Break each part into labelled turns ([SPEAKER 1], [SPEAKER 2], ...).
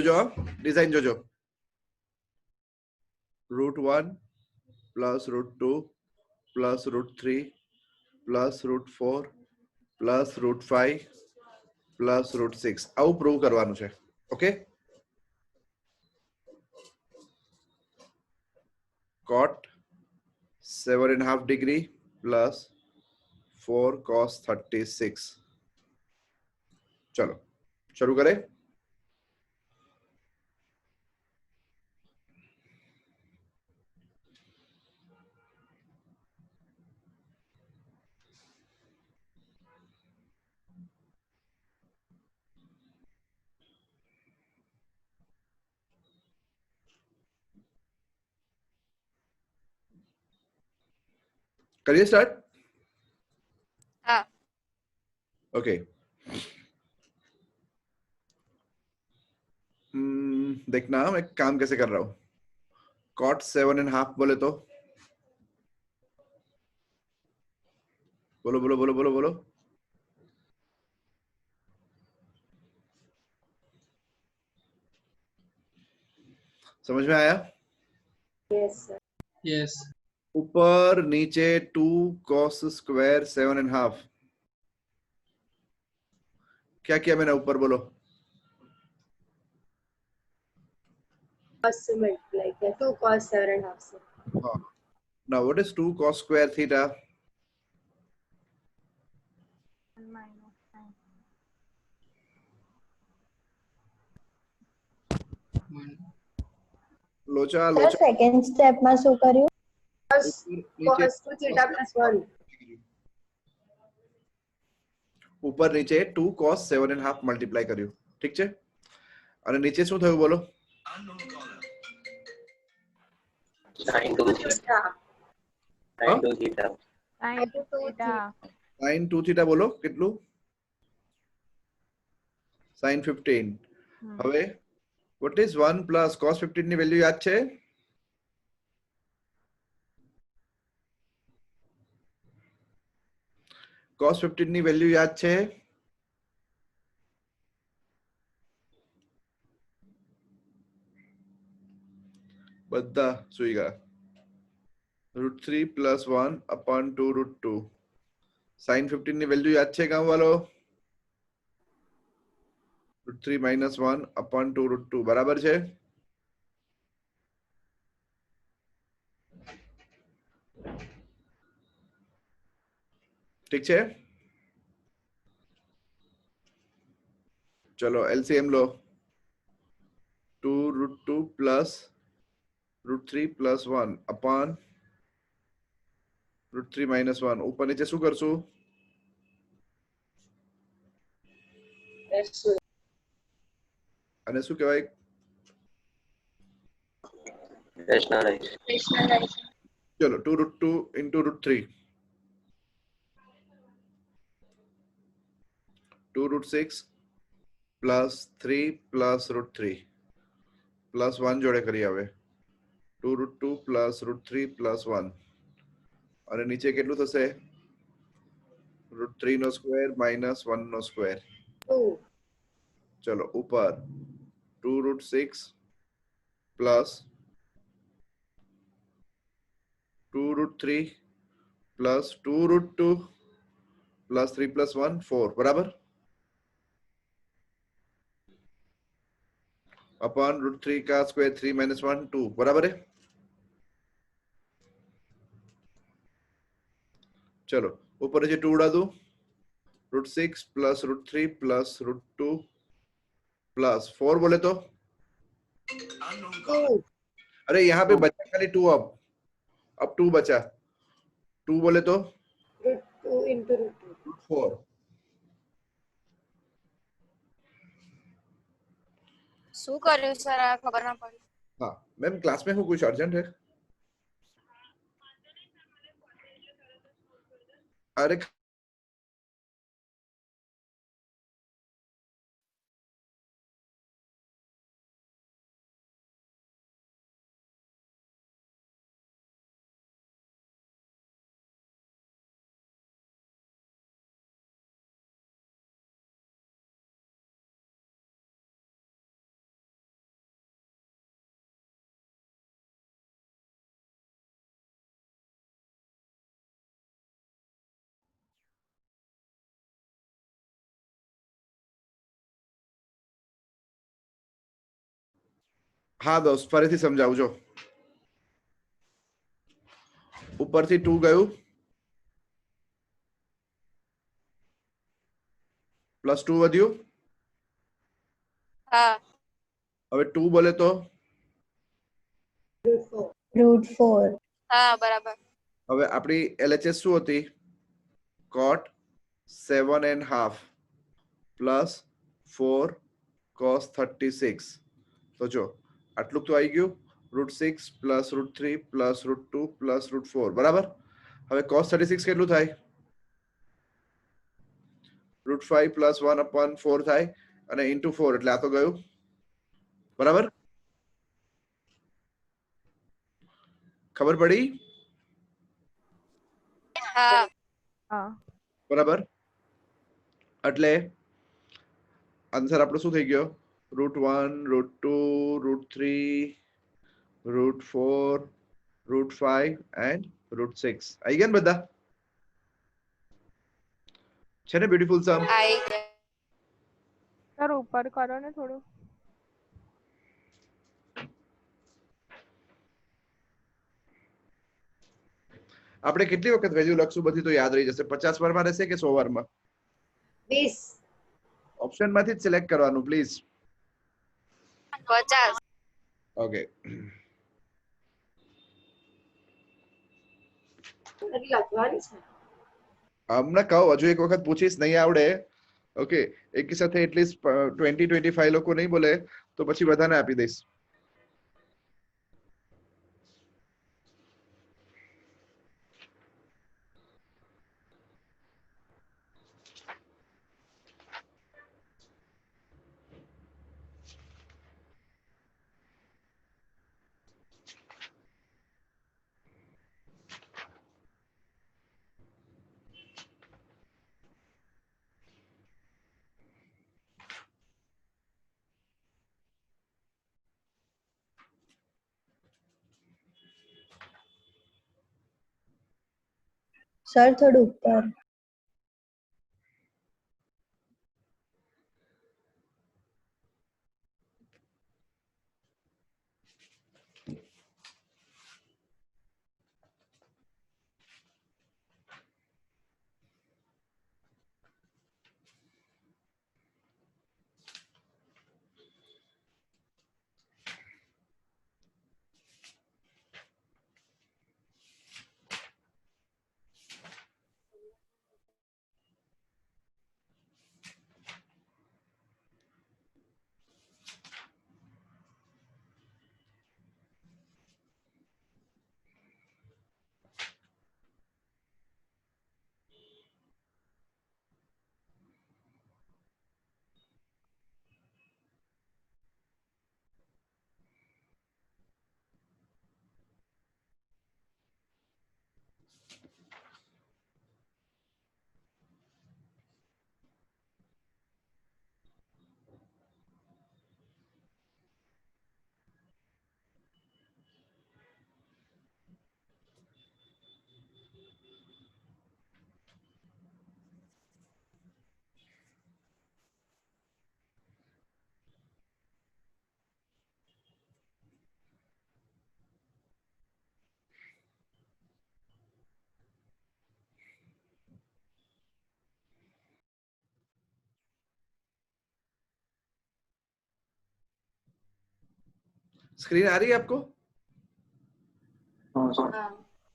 [SPEAKER 1] जो डिजाइन जो √1 plus √2 plus √3 plus √4 plus √5 plus √6 આવું પ્રૂવ કરવાનું છે. Okay, cot 7.5 degree plus 4 cos 36. चलो शुरू करें. करिए स्टार्ट.
[SPEAKER 2] हाँ.
[SPEAKER 1] ओके, देखना मैं काम कैसे कर रहा हूं. cot 7.5 बोले तो बोलो बोलो बोलो बोलो बोलो. समझ में आया?
[SPEAKER 2] Yes sir.
[SPEAKER 3] यस.
[SPEAKER 1] ऊपर नीचे 2 cos स्क्वायर 7.5. क्या किया मैंने ऊपर बोलो.
[SPEAKER 2] cos से मल्टीप्लाई किया 2 cos 7.5 से.
[SPEAKER 1] हाँ. Now what is 2 cos square theta? लोचा
[SPEAKER 4] सर
[SPEAKER 1] लोचा
[SPEAKER 4] सेकंड स्टेप में શું કર્યું?
[SPEAKER 2] cos 2 theta plus 1.
[SPEAKER 1] ऊपर नीचे 2 cos 7.5 મલ્ટીપ્લાય કર્યું. ઠીક છે, અને નીચે શું થયું બોલો.
[SPEAKER 5] sin 2 theta. sin 2 theta.
[SPEAKER 1] sin 2 theta બોલો કેટલું. sin 15. હવે what is 1 plus cos 15 ની વેલ્યુ યાદ છે? cos 15 ની વેલ્યુ યાદ છે? બધા સુઈ ગયા. √3 plus 1 upon 2 √2. sin 15 ની વેલ્યુ યાદ છે ગામ વાળો? √3 minus 1 upon 2 √2 બરાબર છે? ઠીક છે, ચલો LCM લો. 2 √2 plus √3 plus 1 upon √3 minus 1. ઉપર નીચે શું કરશું? અને શું કહેવાય?
[SPEAKER 5] rationalize.
[SPEAKER 1] ચલો 2 √2 into √3. 2 √6 plus 3 plus √3 plus 1 જોડે કરી આવે. 2 √2 plus √3 plus 1. અને નીચે કેટલું થશે? √3 નો સ્ક્વેર minus 1 નો સ્ક્વેર.
[SPEAKER 2] 2.
[SPEAKER 1] ચલો ઉપર 2 √6 plus 2 √3 plus 2 √2 plus 3 plus 1 4 બરાબર. अपॉन √3 का स्क्वायर 3 minus 1 2 बराबर है. चलो ऊपर नीचे 2 उड़ा दो. √6 plus √3 plus √2 plus 4 बोले तो
[SPEAKER 2] 2.
[SPEAKER 1] अरे यहाँ पे बचा खाली 2. अब 2 बचा. 2 बोले तो
[SPEAKER 2] √2 into √2.
[SPEAKER 1] √4.
[SPEAKER 2] શું કર્યું સર આ ખબર ના પડી.
[SPEAKER 1] हाँ मैम क्लास में हूँ, कुछ अर्जेंट है? अरे હા દોસ્ત ફરીથી સમજાવું જો ઉપરથી 2 ગયું +2 વધ્યું
[SPEAKER 3] હા
[SPEAKER 1] હવે 2 બોલે તો
[SPEAKER 4] √4.
[SPEAKER 3] હા બરાબર
[SPEAKER 1] હવે આપણી LHS શું હતી cot 7.5 +4 cos 36 તો જો આટલું તો આવી ગયું √6 +√3 +√2 +√4 બરાબર હવે cos 36 કેટલું થાય √5 + 1/4 થાય અને ઇન્ટુ 4 એટલે આ તો ગયું બરાબર ખબર પડી
[SPEAKER 3] હા
[SPEAKER 6] હા
[SPEAKER 1] બરાબર એટલે આન્સર આપણો શું થઈ ગયો √1 √2 √3 √4 √5 એન્ડ √6 આવી ગયા ને બધા છે ને બ્યુટીફુલ સમ
[SPEAKER 3] આઈ ગયા.
[SPEAKER 6] સર ઉપર કરો ને થોડું
[SPEAKER 1] આપણે કેટલી વખત વેલ્યુ લખશું બધી તો યાદ રહી જશે 50 વારમાં રહેશે કે 100 વારમાં
[SPEAKER 2] 20.
[SPEAKER 1] ઓપ્શન માંથી જ સિલેક્ટ કરવાનું પ્લીઝ
[SPEAKER 3] 50
[SPEAKER 1] ઓકે
[SPEAKER 2] લખવાની છે.
[SPEAKER 1] હમણાં કહું હજુ એક વખત પૂછીશ નહીં આવડે ઓકે એકી સાથે એટલીસ્ટ 20-25 લોકો નહીં બોલે તો પછી બધાને આપી દઈશ
[SPEAKER 4] સર થોડું ઉપર. स्क्रीन आ रही है आपको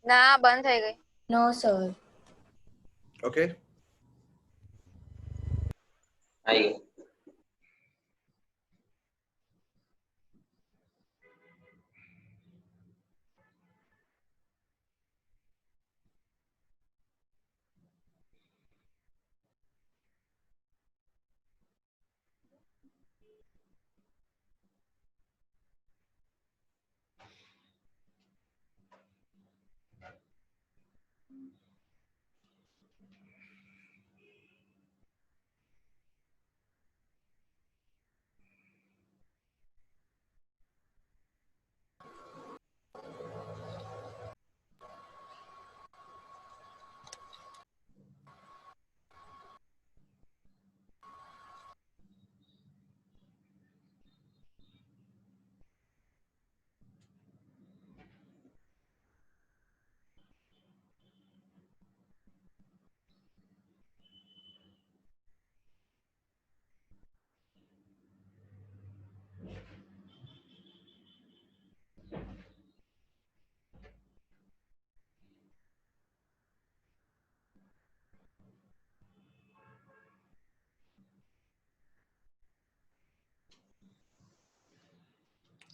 [SPEAKER 3] ના બંધ થઈ ગઈ
[SPEAKER 4] નો સર.
[SPEAKER 1] ओके
[SPEAKER 5] આવી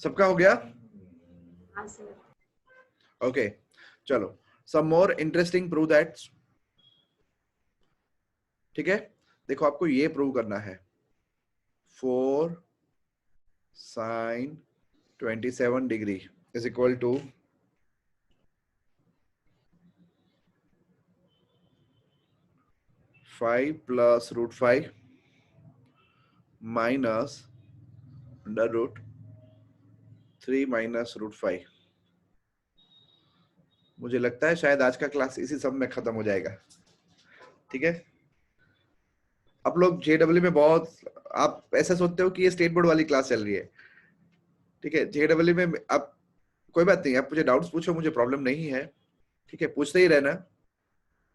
[SPEAKER 1] सबका हो गया?
[SPEAKER 2] हाँ सर।
[SPEAKER 1] ओके चलो, सम मोर इंटरेस्टिंग प्रूव दैट। ठीक है, देखो आपको ये प्रूव करना है 4 sin 27 degree is equal to 5 plus root 5 minus under root 3 minus root 5। मुझे लगता है शायद आज का क्लास इसी सब में खत्म हो जाएगा। ठीक है, आप लोग जेडब्ल्यू में बहुत, आप ऐसा सोचते हो कि ये स्टेट बोर्ड वाली क्लास चल रही है। ठीक है, जेडब्ल्यू में आप कोई बात नहीं, आप मुझे डाउट्स पूछो, मुझे प्रॉब्लम नहीं है। ठीक है, पूछते ही रहना,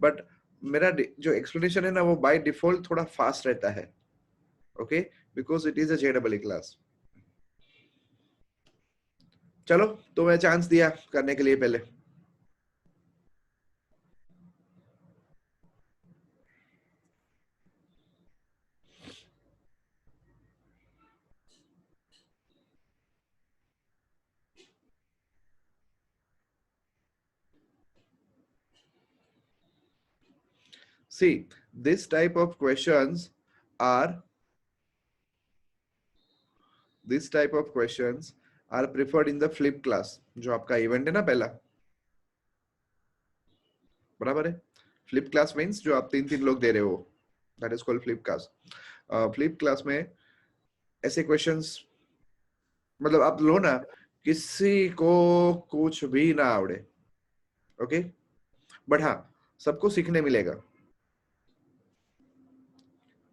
[SPEAKER 1] बट मेरा जो एक्सप्लेनेशन है ना वो बाय डिफॉल्ट थोड़ा फास्ट रहता है। Okay, because it is a JW class. चलो, तो मैं चांस दिया करने के लिए पहले। See, this type of questions are preferred in the flip class, जो आपका इवेंट है ना पहला, बराबर है। फ्लिप क्लास मीन्स जो आप 3-3 लोग दे रहे हो, that is called flip class. Flip class में ऐसे क्वेश्चंस, मतलब आप लो ना, किसी को कुछ भी ना आवड़े, ओके, बट हाँ सबको सीखने मिलेगा।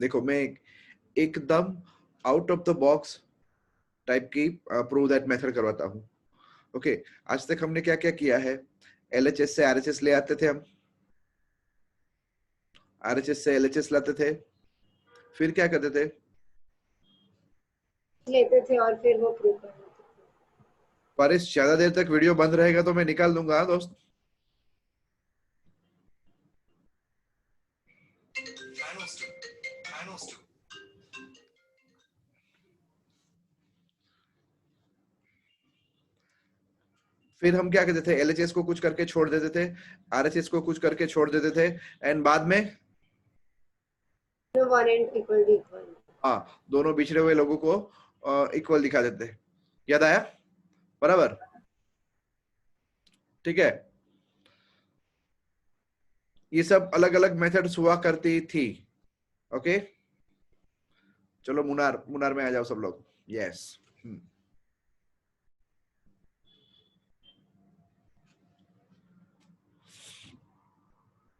[SPEAKER 1] देखो मैं एकदम out of the box type की प्रूव दैट मेथड करवाता हूँ। ओके, आज तक हमने क्या क्या किया है, एलएचएस से आरएचएस ले आते थे हम, आरएचएस से एलएचएस लाते थे, फिर क्या करते थे,
[SPEAKER 2] लेते थे और फिर वो प्रूव करते थे।
[SPEAKER 1] पर इस ज्यादा देर तक वीडियो बंद रहेगा तो मैं निकाल दूंगा। हाँ दोस्त, फिर हम क्या करते थे, एलएचएस को कुछ करके छोड़ देते थे, आरएचएस को कुछ करके छोड़ देते थे, एंड बाद में
[SPEAKER 2] one and equal to equal.
[SPEAKER 1] हाँ, दोनों बिछड़े हुए लोगों को इक्वल दिखा देते थे। याद आया? बराबर, ठीक है। ये सब अलग अलग मेथड्स हुआ करती थी। ओके, चलो मुनार, मुनार में आ जाओ सब लोग। यस,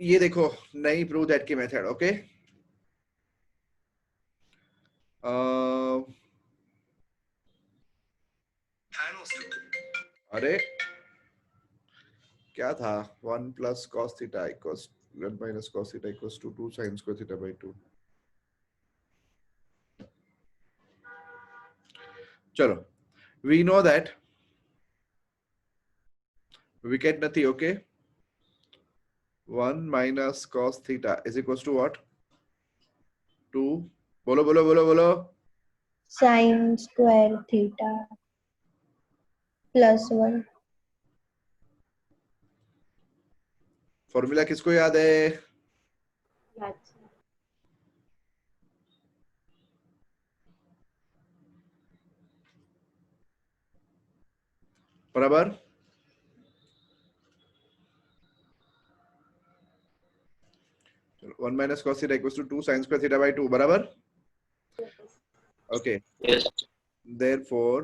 [SPEAKER 1] ये देखो नई प्रूव दैट की मेथड। ओके, अरे क्या था, 1 plus cos theta equals 1 minus cos theta equals to 2 sine square theta by 2। चलो, वी नो दैट विकेट નથી, okay, 1 minus cos theta is equals to what, 2, बोलो बोलो बोलो बोलो,
[SPEAKER 4] sin square theta plus 1.
[SPEAKER 1] Formula किसको याद है?
[SPEAKER 2] अच्छा,
[SPEAKER 1] बराबर, one minus cos theta equals to 2 sine square theta by 2, बराबर। Okay,
[SPEAKER 5] Yes.
[SPEAKER 1] therefore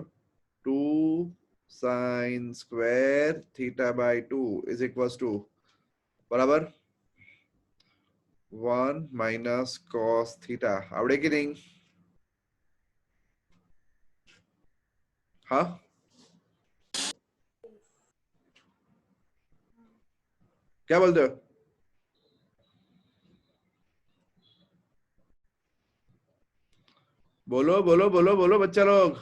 [SPEAKER 1] 2 sin square theta by 2 is equals to, बराबर, 1 minus cos theta। आवड़े कि नहीं? हाँ, क्या बोलते हो? बोलो बोलो बोलो बोलो बच्चा लोग।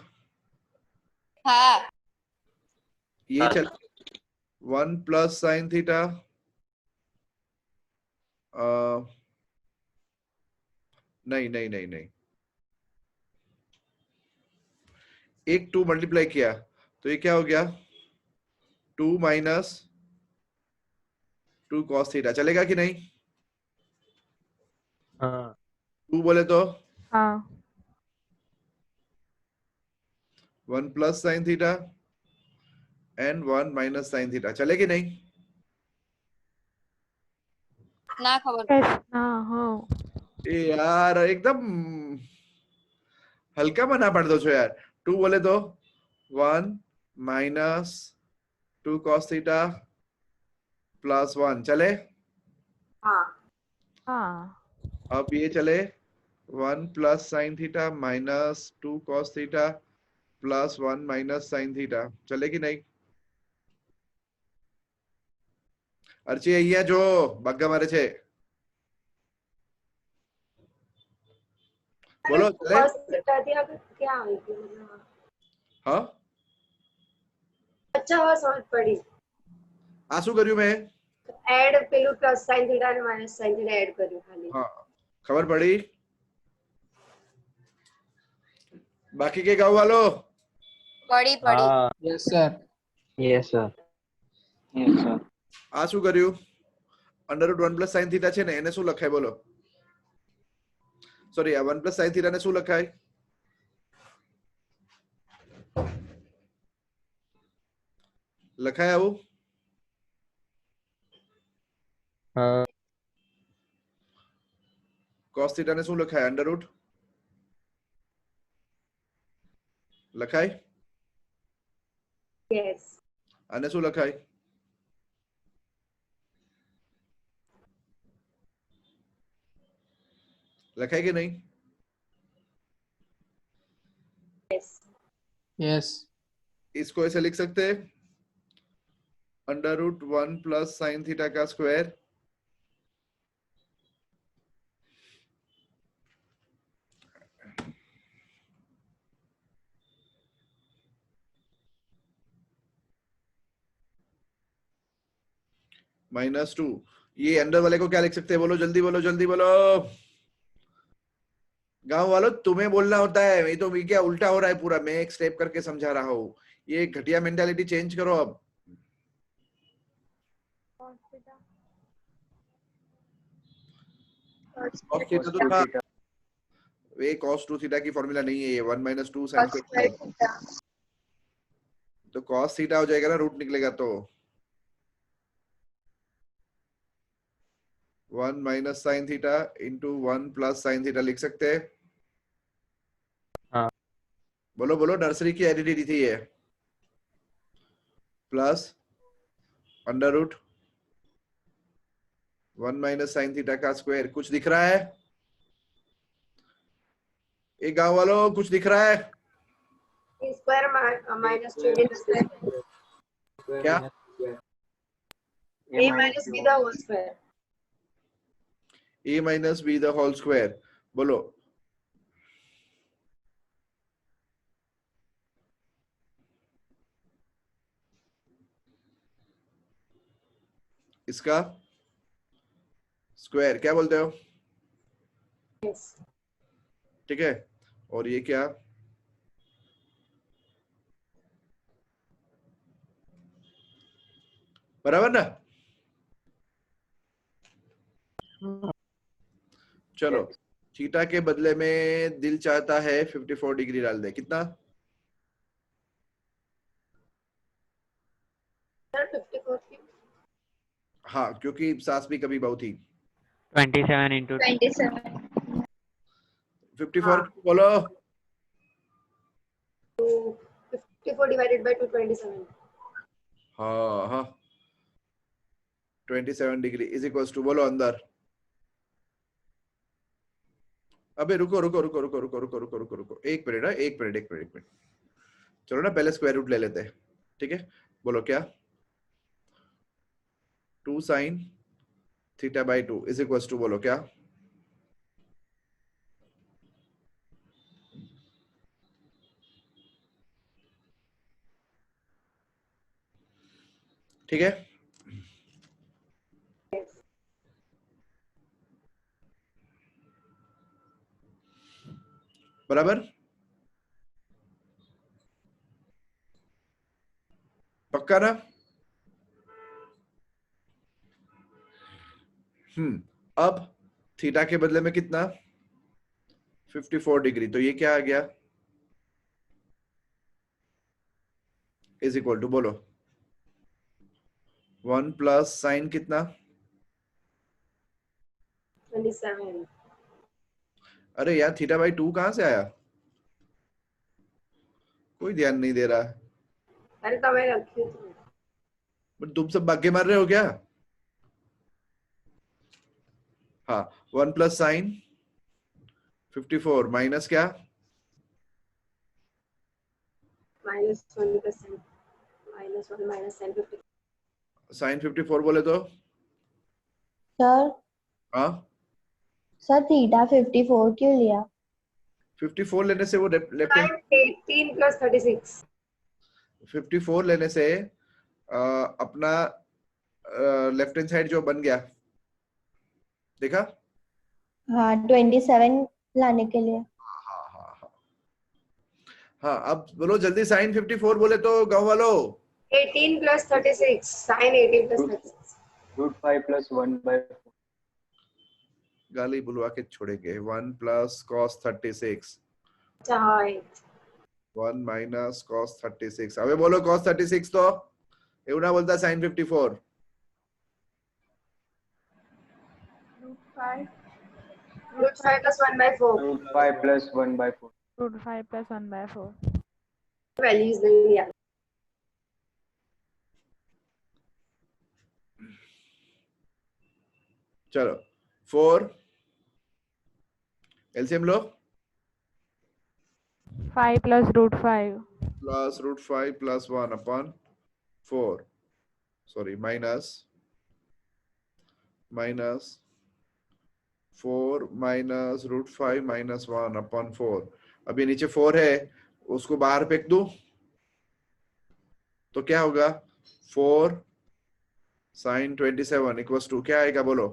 [SPEAKER 3] हाँ।
[SPEAKER 1] ये चल 1 प्लस साइन थीटा, नहीं नहीं नहीं नहीं, एक 2 मल्टीप्लाई किया तो ये क्या हो गया 2 माइनस 2 cos थीटा, चलेगा कि नहीं?
[SPEAKER 5] हाँ
[SPEAKER 1] 2 बोले तो
[SPEAKER 6] हाँ
[SPEAKER 1] 1 plus sine theta and 1 minus sine theta, चले कि नहीं?
[SPEAKER 3] ना खबर
[SPEAKER 6] यस हाँ हाँ
[SPEAKER 1] ए यार एकदम हल्का मना पड़ दो छो यार। 2 बोले तो 1 माइनस 2 cos थीटा प्लस 1, चले?
[SPEAKER 2] हाँ
[SPEAKER 6] हाँ
[SPEAKER 1] अब ये चले 1 plus sine theta minus 2 cos theta plus 1 minus sine theta, चले कि नहीं? अर्ची અહીંયા જો બગ્ગા મારે છે, બોલો ચલે?
[SPEAKER 2] cos थीटा दिया क्या आएगी मतलब
[SPEAKER 1] હા
[SPEAKER 2] अच्छा हुआ समझ पड़ी
[SPEAKER 1] આ શું કર્યું મેં?
[SPEAKER 2] એડ પેલું પ્લસ સાઇન થીટા અને માઇનસ સાઇન થીટા એડ કર્યું ખાલી
[SPEAKER 1] હા ખબર પડી? બાકી કે ગાવ વાલો?
[SPEAKER 3] पड़ी पड़ी
[SPEAKER 5] हाँ
[SPEAKER 7] yes sir
[SPEAKER 5] yes sir yes sir
[SPEAKER 1] આ શું કર્યું? Under route 1 plus sine theta છે ને એને શું લખાય બોલો? સોરી આ 1 પ્લસ સાઇન થીટા ને શું લખાય? લખાય આવું?
[SPEAKER 5] हाँ
[SPEAKER 1] cos થીટા ને શું લખાય? અંડર રૂટ લખાય?
[SPEAKER 2] યસ
[SPEAKER 1] આને શું લખાય? લખાય કે નહીં?
[SPEAKER 2] यस
[SPEAKER 7] यस
[SPEAKER 1] इसको ऐसे लिख सकते हैं under root 1 plus sine theta का स्क्वायर -2। ये अंडर वाले को क्या लिख सकते हैं बोलो? जल्दी बोलो जल्दी बोलो। गांव वालों तुम्हें बोलना होता है, ये तो ये क्या उल्टा हो रहा है पूरा, मैं एक स्टेप करके समझा रहा हूँ। ये घटिया मेंटालिटी चेंज करो अब। cos थीटा तो था, ये cos 2 थीटा की फॉर्मूला नहीं है, ये 1 माइनस 2 साइन थीटा, तो cos थीटा हो जाएगा ना, रूट निकलेगा तो 1 minus sine theta into 1 plus sine theta लिख सकते हैं।
[SPEAKER 5] हाँ
[SPEAKER 1] बोलो बोलो, नर्सरी की आइडेंटिटी थी ये, plus under root 1 minus sine theta का स्क्वायर। कुछ दिख रहा है? एक गांव वालों कुछ दिख रहा है
[SPEAKER 2] स्क्वायर माइनस 2 स्क्वायर
[SPEAKER 1] क्या?
[SPEAKER 2] a minus b the whole square
[SPEAKER 1] a minus B the whole square, बोलो। इसका स्क्वायर क्या बोलते हो?
[SPEAKER 2] yes
[SPEAKER 1] ठीक है, और ये क्या? बराबर ना? चलो थीटा के बदले में दिल चाहता है 54 डिग्री डाल दे, कितना?
[SPEAKER 2] sir 54 की
[SPEAKER 1] हाँ क्योंकि सास भी कभी बहू थी।
[SPEAKER 5] 27 into
[SPEAKER 4] 27
[SPEAKER 1] 54
[SPEAKER 2] हाँ।
[SPEAKER 1] बोलो।
[SPEAKER 2] 54 divided by 227
[SPEAKER 1] हाँ हाँ 27 डिग्री इज इक्वल्स टू, बोलो अंदर। अबे रुको रुको रुको रुको रुको रुको रुको रुको रुको, एक मिनट है, एक मिनट एक मिनट एक मिनट, चलो ना पहले स्क्वायर रूट ले लेते हैं, ठीक है? बोलो क्या? 2 sine theta by 2 is equals to, बोलो क्या? ठीक है, बराबर। पक्का ना? अब थीटा के बदले में कितना? 54 डिग्री। तो ये क्या आ गया? इज इक्वल टू, बोलो, 1 प्लस साइन कितना?
[SPEAKER 2] 27.
[SPEAKER 1] अरे यार, थीटा बाई 2 कहां से आया? कोई ध्यान नहीं दे रहा।
[SPEAKER 2] अरे तो मैं रखी हूँ.
[SPEAKER 1] बट तुम सब भागे मार रहे हो क्या? हाँ, 1 प्लस साइन 54 माइनस क्या?
[SPEAKER 2] -1%. -1 minus sin 50.
[SPEAKER 1] साइन 54 बोले तो?
[SPEAKER 4] सर
[SPEAKER 1] हाँ,
[SPEAKER 4] सर थीटा 54 क्यों लिया?
[SPEAKER 1] 54 लेने से वो लेफ्ट हैंड,
[SPEAKER 2] 18 plus 36.
[SPEAKER 1] 54 लेने से अपना लेफ्ट हैंड साइड जो बन गया, देखा?
[SPEAKER 4] हाँ 27 लाने के लिए.
[SPEAKER 1] हाँ हाँ हाँ हाँ, अब बोलो जल्दी, साइन 54 बोले तो गाँव वालों?
[SPEAKER 2] 18 plus 36. Sin 18 plus 36.
[SPEAKER 5] √5 + 1/4.
[SPEAKER 1] गाली बुलवा के छोड़ेंगे। 1 प्लस कॉस 36,
[SPEAKER 2] अच्छा हाँ
[SPEAKER 1] 1 माइनस कॉस 36। હવે બોલો cos 36 તો એવું ના બોલતા sin 54.
[SPEAKER 2] √5 plus 1/4.
[SPEAKER 5] √5 + 1/4.
[SPEAKER 6] √5 + 1/4.
[SPEAKER 2] Values नहीं याद.
[SPEAKER 1] चलो 4 एलसीएम लो,
[SPEAKER 6] 5 + √5.
[SPEAKER 1] Plus √5 plus 1 upon 4, sorry minus 4 minus √5 minus 1 upon 4। अब ये नीचे 4 है, उसको बाहर फेंक दूं तो क्या होगा? 4 sin 27 इक्वल्स टू क्या आएगा बोलो?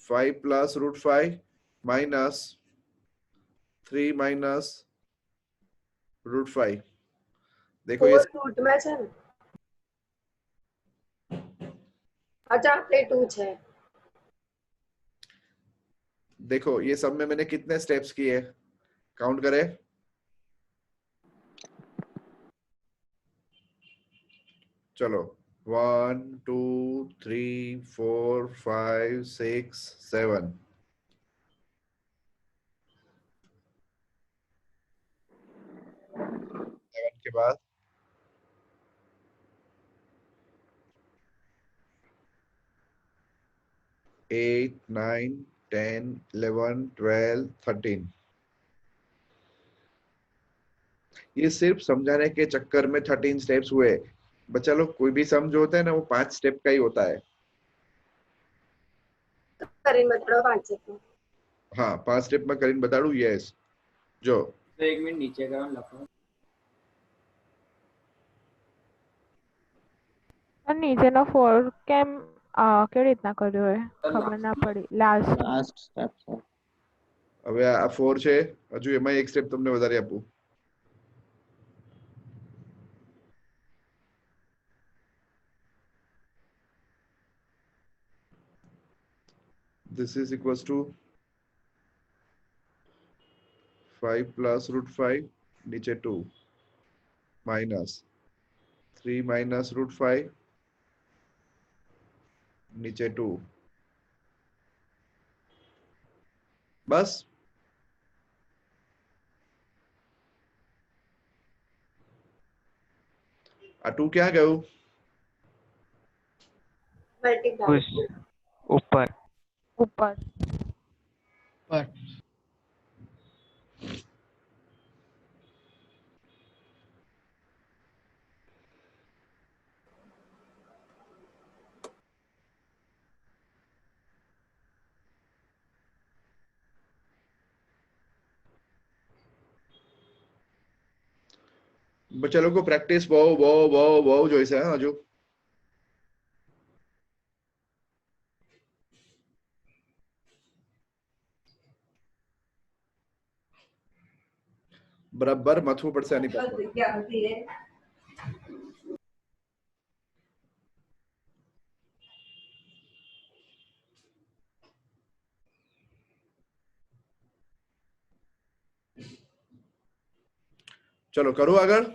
[SPEAKER 1] 5 प्लस √5 माइनस 3 माइनस √5। देखो ये
[SPEAKER 2] 4 रूट में છે ને. अच्छा આપણે 2 છે.
[SPEAKER 1] देखो ये सब में मैंने कितने स्टेप्स किए, काउंट करें। चलो 1 2 3 4 5 6 7। के बाद 8 9 10 11 12 13। ये सिर्फ समझाने के चक्कर में 13 स्टेप्स हुए। बच्चा लोग, कोई भी सम जो होता है ना वो 5 स्टेप का ही होता है।
[SPEAKER 2] કરીને બતાડો 5 છે.
[SPEAKER 1] हाँ, 5 स्टेप में કરીને बताड़ू। यस, जो
[SPEAKER 5] તો 1 મિનિટ નીચે કરો ને લખો.
[SPEAKER 6] અને નીચેનો 4 કેમ કેવી રીતના કર્યો હોય ખબર ના પડી લાસ્ટ.
[SPEAKER 5] લાસ્ટ સ્ટેપ છે.
[SPEAKER 1] હવે આ 4 છે, હજુ એમાં એક સ્ટેપ તમને વધારે આપું। this is equals to 5 plus √5 नीचे 2 माइनस 3 माइनस √5 नीचे 2, बस। आ 2 क्या गयो?
[SPEAKER 2] મલ્ટીપ્લાય.
[SPEAKER 5] ઉપર.
[SPEAKER 6] ઉપર.
[SPEAKER 1] बच्चा लोग को प्रैक्टिस बहु જોઈશે હજુ। બરાબર માથું પડશે આની પર। ચલો કરું આગળ.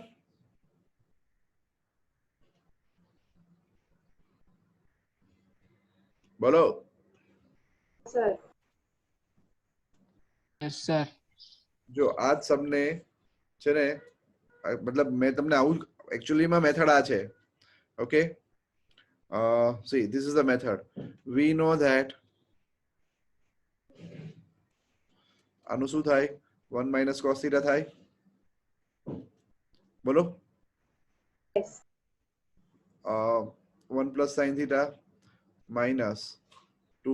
[SPEAKER 1] બોલો.
[SPEAKER 2] Sir.
[SPEAKER 5] Yes, sir.
[SPEAKER 1] જો આ જ સમને છે ને મતલબ મેં તમને આવું એકચ્યુઅલી માં મેથડ આ છે. Okay, see this is the method. We know that આનું શું થાય? 1 minus cos theta થાય. બોલો.
[SPEAKER 2] Yes.
[SPEAKER 1] 1 plus sin theta minus 2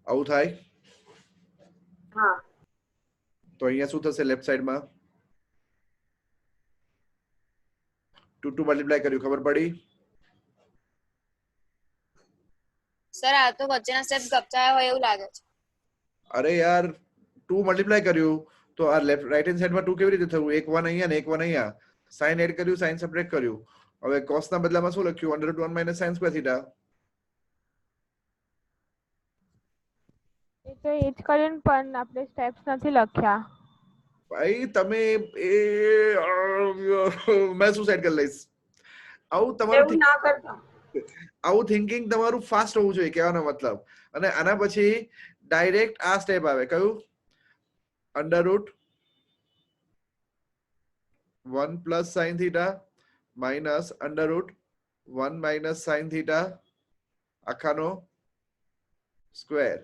[SPEAKER 1] આવું થાય.
[SPEAKER 2] હા.
[SPEAKER 1] તો અહીંયા શું થશે લેફ્ટ સાઈડમાં? 2 મલ્ટીપ્લાય કર્યું, ખબર પડી?
[SPEAKER 3] સર આ તો વચ્ચેના સ્ટેપ ગપચાયા હોય એવું લાગે છે.
[SPEAKER 1] અરે યાર 2 મલ્ટીપ્લાય કર્યું તો આ લેફ્ટ રાઈટ હેન્ડ સાઈડમાં 2 કેવી રીતે થયું? એક 1 અહીંયા ને એક 1 અહીંયા. સાઇન એડ કર્યું, સાઇન સબટ્રેક્ટ કર્યું. હવે cos ના બદલામાં શું લખ્યું? √1 minus sin square theta.
[SPEAKER 6] એ તો એ જ કર્યું ને, પણ આપણે સ્ટેપ્સ નથી લખ્યા.
[SPEAKER 1] ભાઈ તમે એ મેં સુસાઇડ કરી લઈશ. આવું તમારું
[SPEAKER 2] એવું ના કરતા.
[SPEAKER 1] આવું થિંકિંગ તમારું ફાસ્ટ હોવું જોઈએ, કહેવાનો મતલબ. અને આના પછી ડાયરેક્ટ આ સ્ટેપ આવે, કયું? √1 plus sin theta minus √1 minus sin theta આખાનો square.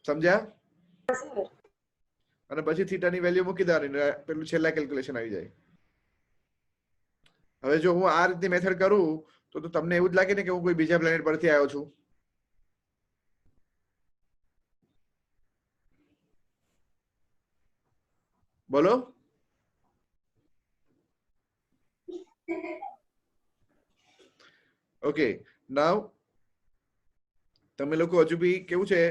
[SPEAKER 1] સમજ્યા?
[SPEAKER 2] Sir.
[SPEAKER 1] અને પછી થીટાની વેલ્યુ મૂકી દેવાની, પેલું છેલ્લા કેલ્ક્યુલેશન આવી જાય. હવે જો હું આ રીતની મેથડ કરું તો તમને એવું જ લાગે ને કે હું કોઈ બીજા પ્લેનેટ પરથી આવ્યો છું? બોલો. ઓકે, નાવ તમે લોકો હજુ બી કેવું છે,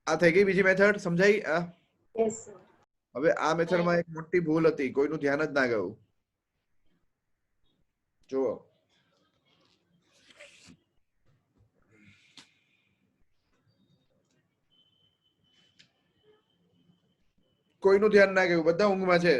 [SPEAKER 1] આ થઈ ગઈ બીજી મેથડ, સમજાઈ?
[SPEAKER 2] Yes, sir.
[SPEAKER 1] હવે આ મેથડમાં એક મોટી ભૂલ હતી, કોઈનું ધ્યાન જ ના ગયું. જુઓ, કોઈનું ધ્યાન ના ગયું, બધા ઊંઘમાં છે.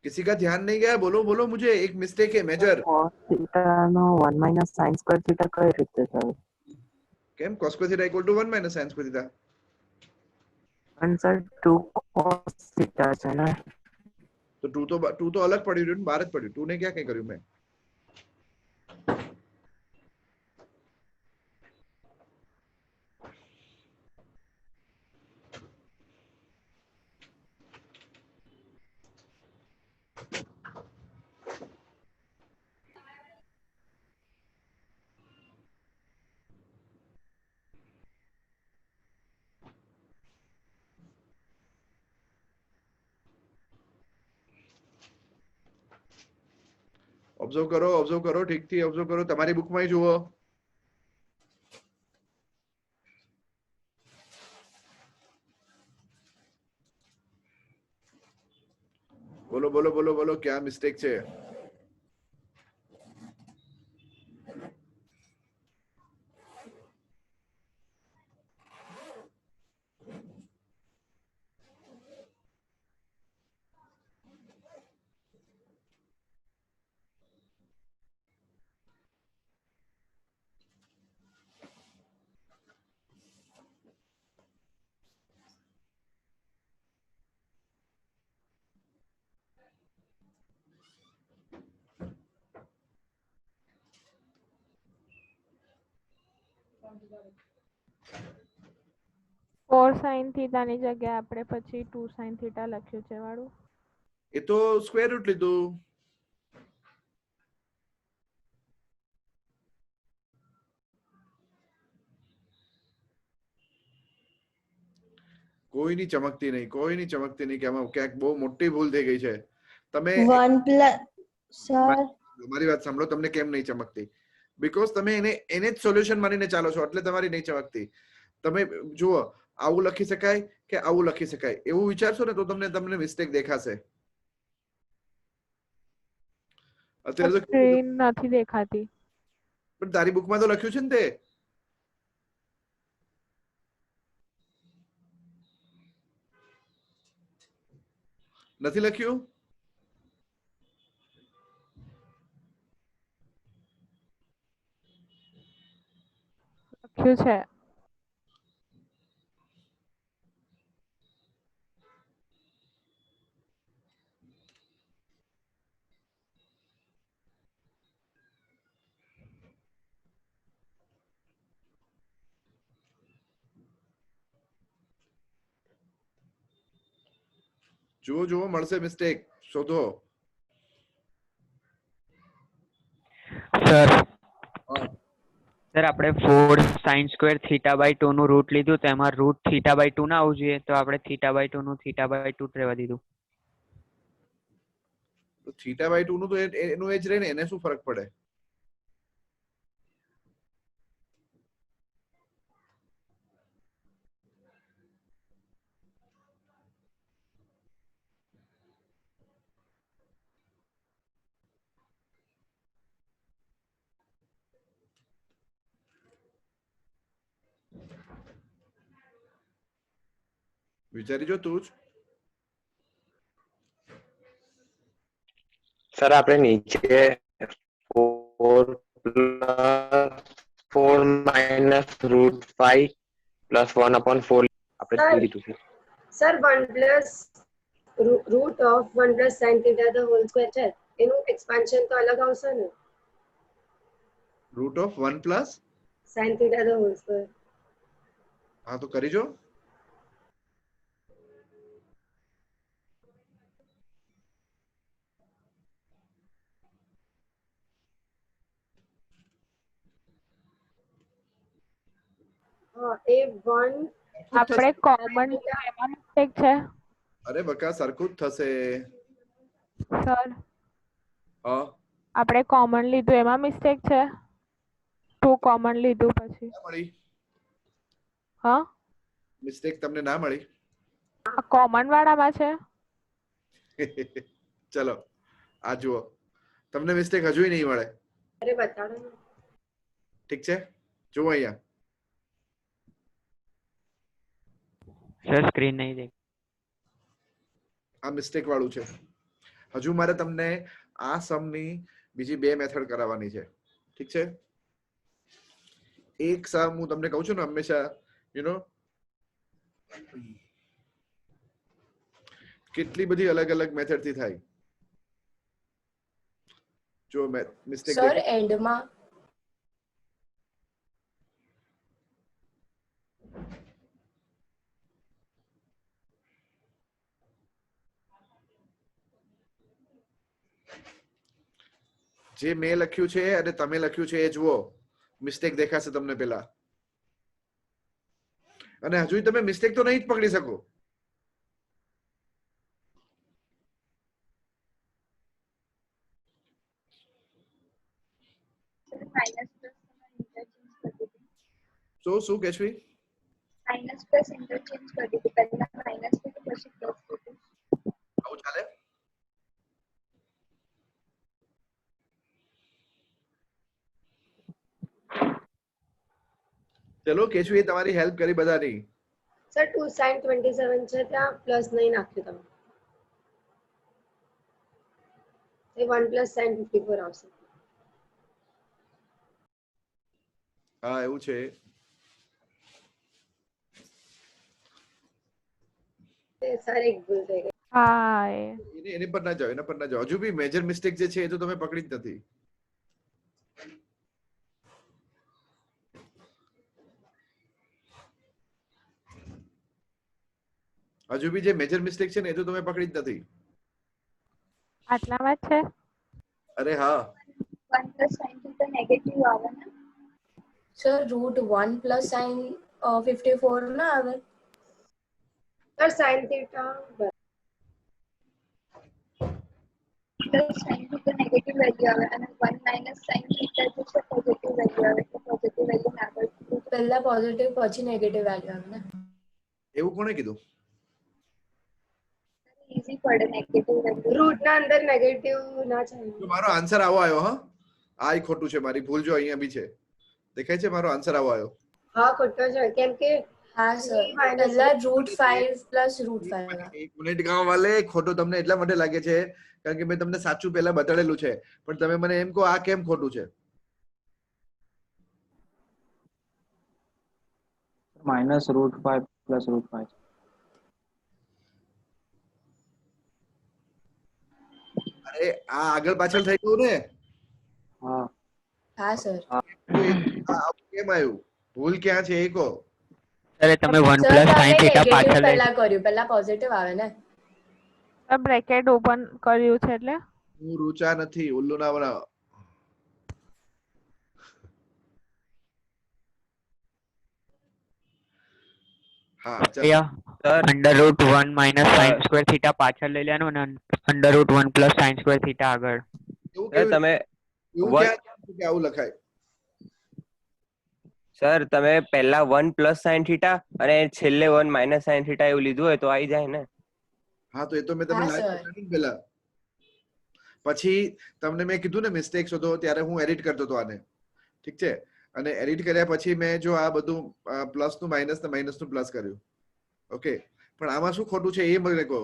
[SPEAKER 1] किसी का ध्यान नहीं गया? बोलो बोलो, मुझे एक मिस्टेक है मेजर.
[SPEAKER 5] cos theta નો 1 minus sin square theta કઈ રીતે થાય?
[SPEAKER 1] કેમ? cos square theta equal to 1 minus sin square theta.
[SPEAKER 5] પણ સર 2 cos theta છે ને?
[SPEAKER 1] तो 2 तो अलग पड़ी રહ્યું ને, બહાર જ પડ્યું. 2 ને ક્યાં કઈ કર્યું મેં? ઓબ્ઝર્વ કરો, ઠીકથી ઓબ્ઝર્વ કરો. તમારી બુકમાં જુઓ. બોલો બોલો બોલો બોલો, ક્યાં મિસ્ટેક છે?
[SPEAKER 6] ફોર સાઇન થીટા ની જગ્યાએ આપણે પછી 2 સાઇન થીટા લખ્યું છે વાળું.
[SPEAKER 1] એ તો સ્ક્વેર રૂટ લીધું. કોઈની ચમકતી નહીં કે આમાં ક્યાંક બહુ મોટી ભૂલ થઈ ગઈ છે. તમે
[SPEAKER 4] 1 plus sir
[SPEAKER 1] મારી વાત સાંભળો, તમને કેમ નહીં ચમકતી? બીકોઝ તમે એને જ સોલ્યુશન માનીને ચાલો છો, એટલે તમારી નહીં ચમકતી. તમે જુઓ, આવું લખી શકાય કે આવું લખી શકાય એવું વિચારશો ને તો તમને મિસ્ટેક દેખાશે. અત્યારે તો
[SPEAKER 6] સ્ક્રીન નથી દેખાતી.
[SPEAKER 1] પણ તારી બુકમાં તો લખ્યું છે ને તે. નથી લખ્યું?
[SPEAKER 6] લખ્યું છે.
[SPEAKER 1] જુઓ મળશે મિસ્ટેક, શોધો.
[SPEAKER 7] સર
[SPEAKER 1] હા,
[SPEAKER 7] સર આપણે 4 sin સ્ક્વેર થીટા બાય 2 નું રૂટ લીધું તો એમાં રૂટ થીટા બાય 2 ના આવવું જોઈએ, તો આપણે થીટા બાય 2 નું થીટા બાય 2 રહેવા દીધું.
[SPEAKER 1] તો થીટા બાય 2 નું તો એનું એજ રહે ને, એને શું ફરક પડે? વિચારી જો તું જ.
[SPEAKER 8] સર આપણે નીચે 4 minus root 5 plus 1 upon 4 આપણે શું લીધું છે?
[SPEAKER 2] Sir 1 plus root of 1 plus sin theta the whole square છે, એનું એક્સપાન્શન તો અલગ આવશે ને?
[SPEAKER 1] Root of 1 plus
[SPEAKER 2] sin theta the whole square.
[SPEAKER 1] હા તો કરી જો.
[SPEAKER 2] એ 1
[SPEAKER 6] આપણે કોમન એમાં મિસ્ટેક છે.
[SPEAKER 1] અરે બકા સરખું જ થશે.
[SPEAKER 6] સર
[SPEAKER 1] હા,
[SPEAKER 6] આપણે કોમન લીધું એમાં મિસ્ટેક છે. 2 કોમન લીધું પછી.
[SPEAKER 1] ના મળી
[SPEAKER 6] હા,
[SPEAKER 1] મિસ્ટેક, તમને ના મળી.
[SPEAKER 6] આ કોમન વાળામાં છે.
[SPEAKER 1] ચલો આ જુઓ, તમને મિસ્ટેક હજુ નહીં મળે.
[SPEAKER 2] અરે બતાડો ને.
[SPEAKER 1] ઠીક છે, જુઓ અહીંયા.
[SPEAKER 7] સર સ્ક્રીન નહીં દેખ.
[SPEAKER 1] આ મિસ્ટેક વાળું છે. હજુ મારે તમને આ સમની બીજી 2 મેથડ કરાવવાની છે. ઠીક છે, એક સમ હું તમને કહું છું ને હંમેશા, કેટલી બધી અલગ અલગ મેથડ થી થાય. જો મિસ્ટેક
[SPEAKER 2] સર એન્ડમાં
[SPEAKER 1] જે મેં લખ્યું છે અને તમે લખ્યું છે એ જુઓ, મિસ્ટેક દેખાશે તમને પેલા. અને હજુ તમે મિસ્ટેક તો નહીં જ પકડી શકો. શું કેશવી?
[SPEAKER 9] માઇનસ પ્લસ ઇન્ટરચેન્જ કરી દીધું, પહેલા માઇનસ લીધું પછી પ્લસ લીધું.
[SPEAKER 1] આવું ચાલે? ચલો કેશવી તમારી હેલ્પ કરી બધાની.
[SPEAKER 2] સર 2 sin 27 છે, ત્યાં પ્લસ નહીં નાખ્યું તમે. એ 1 plus sin 54 આવશે.
[SPEAKER 1] હા એવું છે.
[SPEAKER 2] સર એક ભૂલ થઈ ગઈ.
[SPEAKER 6] હા,
[SPEAKER 1] એને પર ના જાઓ, એના પર ના જાઓ. હજુ બી મેજર મિસ્ટેક જે છે એ તો તમે પકડી જ નથી. હજુ બી જે મેજર મિસ્ટેક છે ને એ તો તમે પકડી જ નથી.
[SPEAKER 6] આટલામાં જ છે.
[SPEAKER 1] અરે હા
[SPEAKER 9] 1 plus sin theta નેગેટિવ આવે ને?
[SPEAKER 10] સર √1 plus sin 54 ના આવે?
[SPEAKER 2] Sir sin theta
[SPEAKER 9] plus sin theta negative value આવે અને 1 minus sin theta જે છે પોઝિટિવ વેલ્યુ આવે એટલે પોઝિટિવ વેલ્યુ આગળ
[SPEAKER 10] પહેલા પોઝિટિવ પછી નેગેટિવ વેલ્યુ આવે ને?
[SPEAKER 1] એવું કોણે કીધું?
[SPEAKER 9] ઈઝી પડે નેગેટિવ વેલ્યુ.
[SPEAKER 2] રૂટ ના અંદર નેગેટિવ ના
[SPEAKER 1] તો
[SPEAKER 2] ચાલે.
[SPEAKER 1] મારો આન્સર આવો આવ્યો. હા આ ખોટું છે, મારી ભૂલ જો અહીંયા બી છે. દેખાય છે મારો આન્સર આવો આવ્યો.
[SPEAKER 2] હા ખોટો છે કેમ કે
[SPEAKER 10] હા સર, પહેલા √5 plus √5 આવે.
[SPEAKER 1] એક મિનિટ ગામ વાલે, ખોટું તમને એટલા માટે લાગે છે કારણ કે મેં તમને સાચું પહેલા બતાડેલું છે, પણ તમે મને એમ કહો આ કેમ ખોટું છે?
[SPEAKER 11] -√5 plus √5.
[SPEAKER 1] અરે આ આગળ પાછળ થઈ ગયું ને.
[SPEAKER 11] હા
[SPEAKER 10] હા સર.
[SPEAKER 1] આ કેમ આવ્યું? ભૂલ ક્યાં છે એ કહો.
[SPEAKER 7] અરે તમે 1
[SPEAKER 10] સર
[SPEAKER 7] plus sin
[SPEAKER 10] તમે
[SPEAKER 7] theta
[SPEAKER 10] નેગેટિવ
[SPEAKER 7] પાછળ લઈ
[SPEAKER 10] પહેલા કર્યું, પહેલા પોઝિટિવ આવે ને?
[SPEAKER 6] બ્રેકેટ ઓપન કર્યું છે એટલે
[SPEAKER 1] હું રૂચા નથી, ઉલ્લુ ના બનાવ. હા ચાલો.
[SPEAKER 7] √1 minus sin square theta પાછળ લઈ લેવાનું અને √1 plus sin square theta આગળ.
[SPEAKER 1] એવું કેવું
[SPEAKER 12] તમે
[SPEAKER 1] એવું ક્યાં છે કે આવું લખાય?
[SPEAKER 12] સર તમે પહેલા 1 plus sin theta અને છેલ્લે 1 minus sin theta એવું લીધું હોય તો આવી જાય ને?
[SPEAKER 1] હા તો એ તો મેં તમને
[SPEAKER 10] હા
[SPEAKER 1] લાઈવ
[SPEAKER 10] સર.
[SPEAKER 1] બતાવ્યું ને પહેલા. પછી તમને મેં કીધું ને મિસ્ટેક્સ હતો ત્યારે હું એડિટ કરતો હતો આને, ઠીક છે? અને એડિટ કર્યા પછી મેં જો આ બધું પ્લસ નું માઇનસ ને માઇનસ નું પ્લસ કર્યું. ઓકે, પણ આમાં શું ખોટું છે એ મને કહો.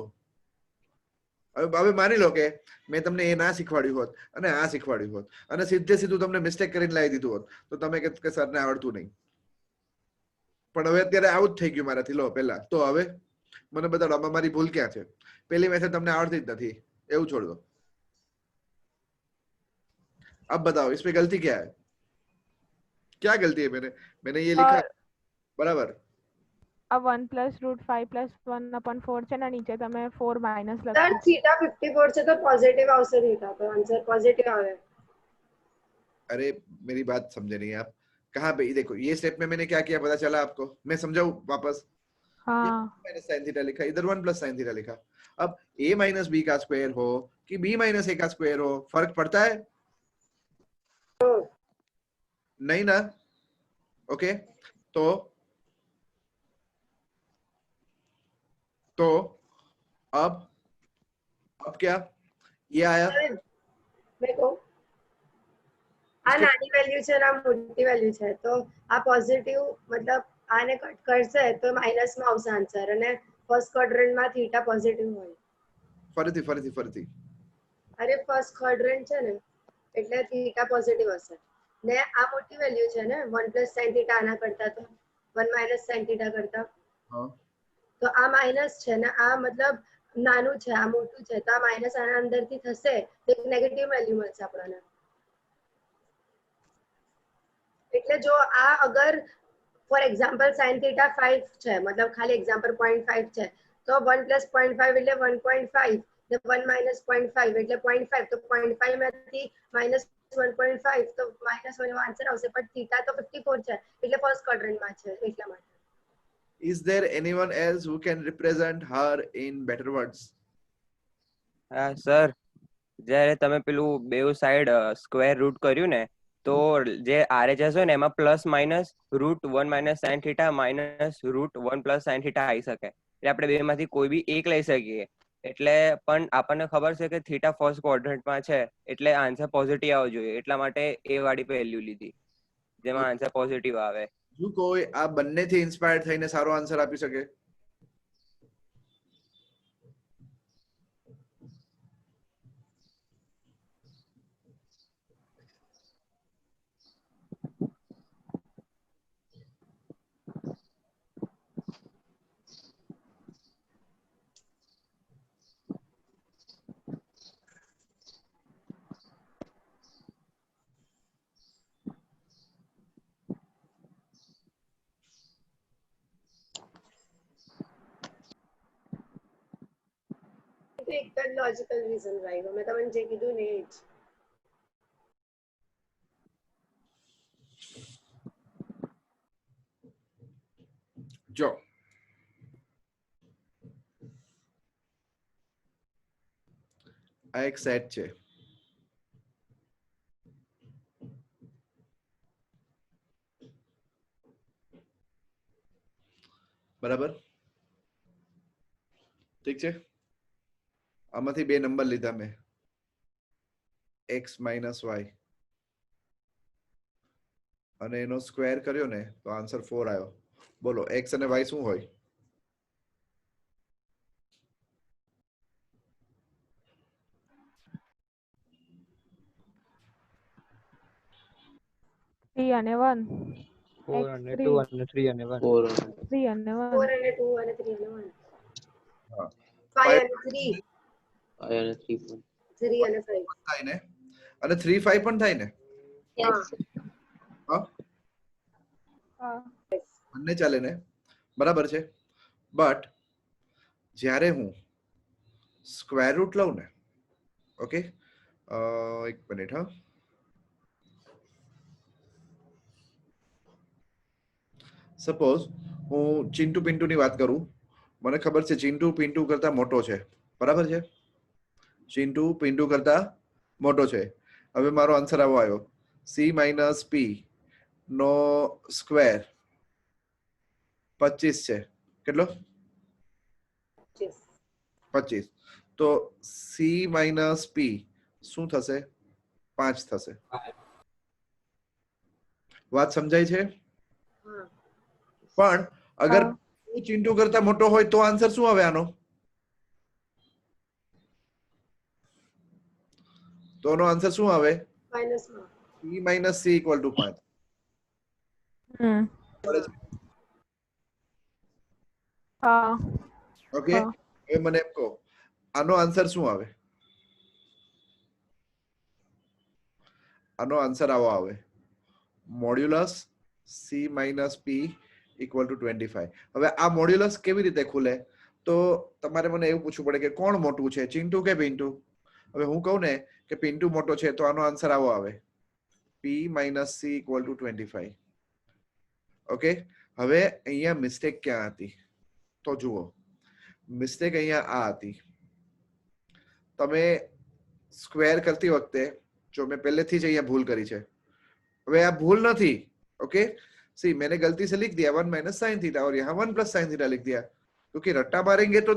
[SPEAKER 1] હવે માની લો કે મેં તમને એ ના શીખવાડ્યું હોત અને આ શીખવાડ્યું હોત અને સીધે સીધું તમને મિસ્ટેક કરીને લાવી દીધું હોત તો તમે કે સરને આવડતું નહીં. પણ હવે અત્યારે આવું જ થઈ ગયું મારાથી. લો પહેલા તો હવે મને બતાડો આમાં મારી ભૂલ ક્યાં છે? પહેલી મેથડ તમને આવડતી જ નથી એવું છોડ દો. अब बताओ इसमें गलती क्या है? क्या गलती है? मैंने ये लिखा बराबर.
[SPEAKER 6] આ 1 plus √5 plus 1/4 છે ને, નીચે તમે 4 માઇનસ
[SPEAKER 2] સર
[SPEAKER 6] લખ્યું.
[SPEAKER 2] થીટા 54 છે તો પોઝિટિવ આવશે થીટા તો આન્સર પોઝિટિવ આવે.
[SPEAKER 1] अरे मेरी बात समझे नहीं आप. कहाँ पे? देखो ये स्टेप में मैंने क्या किया पता चला आपको? मैं समझाऊं वापस?
[SPEAKER 6] હા
[SPEAKER 1] माइनस साइन थीटा लिखा, इधर 1 प्लस साइन थीटा लिखा. अब a माइनस बी का स्क्वायर हो कि b माइनस a का स्क्वायर हो, फर्क पड़ता है? नहीं ना. ओके, तो अब क्या ये आया?
[SPEAKER 2] મેં કહું આ નાની વેલ્યુ છે અને આ મોટી વેલ્યુ છે તો આ પોઝિટિવ મતલબ આને કટ કરશે તો માઇનસ માં આવશે આન્સર અને ફર્સ્ટ ક્વોડ્રન્ટ માં થીટા પોઝિટિવ હોય.
[SPEAKER 1] ફરીથી
[SPEAKER 2] અરે ફર્સ્ટ ક્વોડ્રન્ટ છે ને એટલે થીટા પોઝિટિવ હશે ને આ મોટી વેલ્યુ છે ને 1 પ્લસ sin થીટા આના કરતા તો 1 માઇનસ sin થીટા કરતા તો આ માઇનસ છે ને આ મતલબ નાનું છે આ મોટું છે તો આ માઇનસ આના અંદરથી થશે તો એક નેગેટિવ વેલ્યુ મળશે આપણને. એટલે જો આ અગર ફોર એક્ઝામ્પલ sin થીટા 5 છે મતલબ ખાલી એક્ઝામ્પલ 0.5 છે તો 1 પ્લસ 0.5 એટલે 1.5 ને 1 માઇનસ 0.5 એટલે 0.5 તો 0.5 માંથી માઇનસ 1.5 તો માઇનસ 1 નો આન્સર આવશે પણ થીટા તો 54 છે એટલે ફર્સ્ટ ક્વોડ્રન્ટમાં છે એટલા માટે.
[SPEAKER 1] Is there anyone else who can represent her in better words?
[SPEAKER 12] હા સર, જ્યારે તમે પેલું બેઉ સાઈડ સ્ક્વેર રૂટ કર્યું ને તો જે RHS હોય ને એમાં plus minus √1 minus sin theta minus √1 plus sin theta આવી શકે. એટલે આપણે બેમાંથી કોઈ બી એક લઈ શકીએ. એટલે પણ આપણને ખબર છે કે થીટા ફર્સ્ટ ક્વોડ્રન્ટમાં છે એટલે આન્સર પોઝિટિવ આવવો જોઈએ એટલા માટે એ વાળી વેલ્યુ લીધી જેમાં આન્સર પોઝિટિવ આવે.
[SPEAKER 1] જો કોઈ આ બંનેથી ઇન્સ્પાયર્ડ થઈને સારો આન્સર આપી શકે?
[SPEAKER 2] તો એક જ લોજિકલ રીઝન રહ્યો મેં તમને જે કીધું ને એ જ
[SPEAKER 1] જો આ એક સેટ છે બરાબર ઠીક છે આમાંથી બે નંબર લીધા મેં x માઇનસ વાય અને એનો સ્ક્વેર કર્યો ને તો આન્સર 4 આવ્યો બોલો x અને y શું હોય
[SPEAKER 6] 3 અને 1
[SPEAKER 12] 4 અને 2 અને 3 અને 1
[SPEAKER 6] 3 અને 1
[SPEAKER 2] 4 અને 2 અને 3 અને 1
[SPEAKER 1] હા
[SPEAKER 2] 5 અને 3
[SPEAKER 8] અને 3
[SPEAKER 2] 3 અને 5
[SPEAKER 1] થાય ને અને 3 5 પણ થાય ને
[SPEAKER 2] હા
[SPEAKER 1] હા
[SPEAKER 6] હા
[SPEAKER 1] બંને ચાલે ને બરાબર છે બટ જ્યારે હું સ્ક્વેર રૂટ લઉં ને ઓકે એક મિનિટ હા સપોઝ હું ચિંટુ પિન્ટુ ની વાત કરું મને ખબર છે ચિંટુ પિન્ટુ કરતા મોટો છે બરાબર છે ચિંટુ પિન્ટુ કરતા મોટો છે હવે મારો આન્સર આવો આવ્યો c માઇનસ p નો સ્ક્વેર 25 છે કેટલો 25 તો c માઇનસ p શું થશે 5 થશે વાત સમજાય છે પણ અગર ચિંટુ કરતા મોટો હોય તો આન્સર શું આવે આનો તો નો આન્સર શું આવે p minus c equal to 5
[SPEAKER 6] હા
[SPEAKER 1] ઓકે હવે મને એમ કહો આનો આન્સર શું આવે આનો આન્સર આવો આવે modulus c minus p equal to 25 હવે આ મોડ્યુલસ કેવી રીતે ખુલે તો તમારે મને એવું પૂછવું પડે કે કોણ મોટું છે ચિંટુ કે પિન્ટુ હવે હું કહું ને કે પિન્ટુ મોટો છે તો આનો આન્સર આવો આવે p minus c equal to 25 okay હવે અહીંયા મિસ્ટેક ક્યાં હતી તો જુઓ મિસ્ટેક અહીંયા આ હતી તમે સ્ક્વેર કરતી વખતે જો મેં પહેલેથી જ અહીંયા ભૂલ કરી છે હવે આ भूल नहीं ओके सी मैंने गलती से लिख दिया 1 माइनस साइन थीटा और यहाँ 1 प्लस साइन थीटा लिख दिया क्योंकि रट्टा मारेंगे तो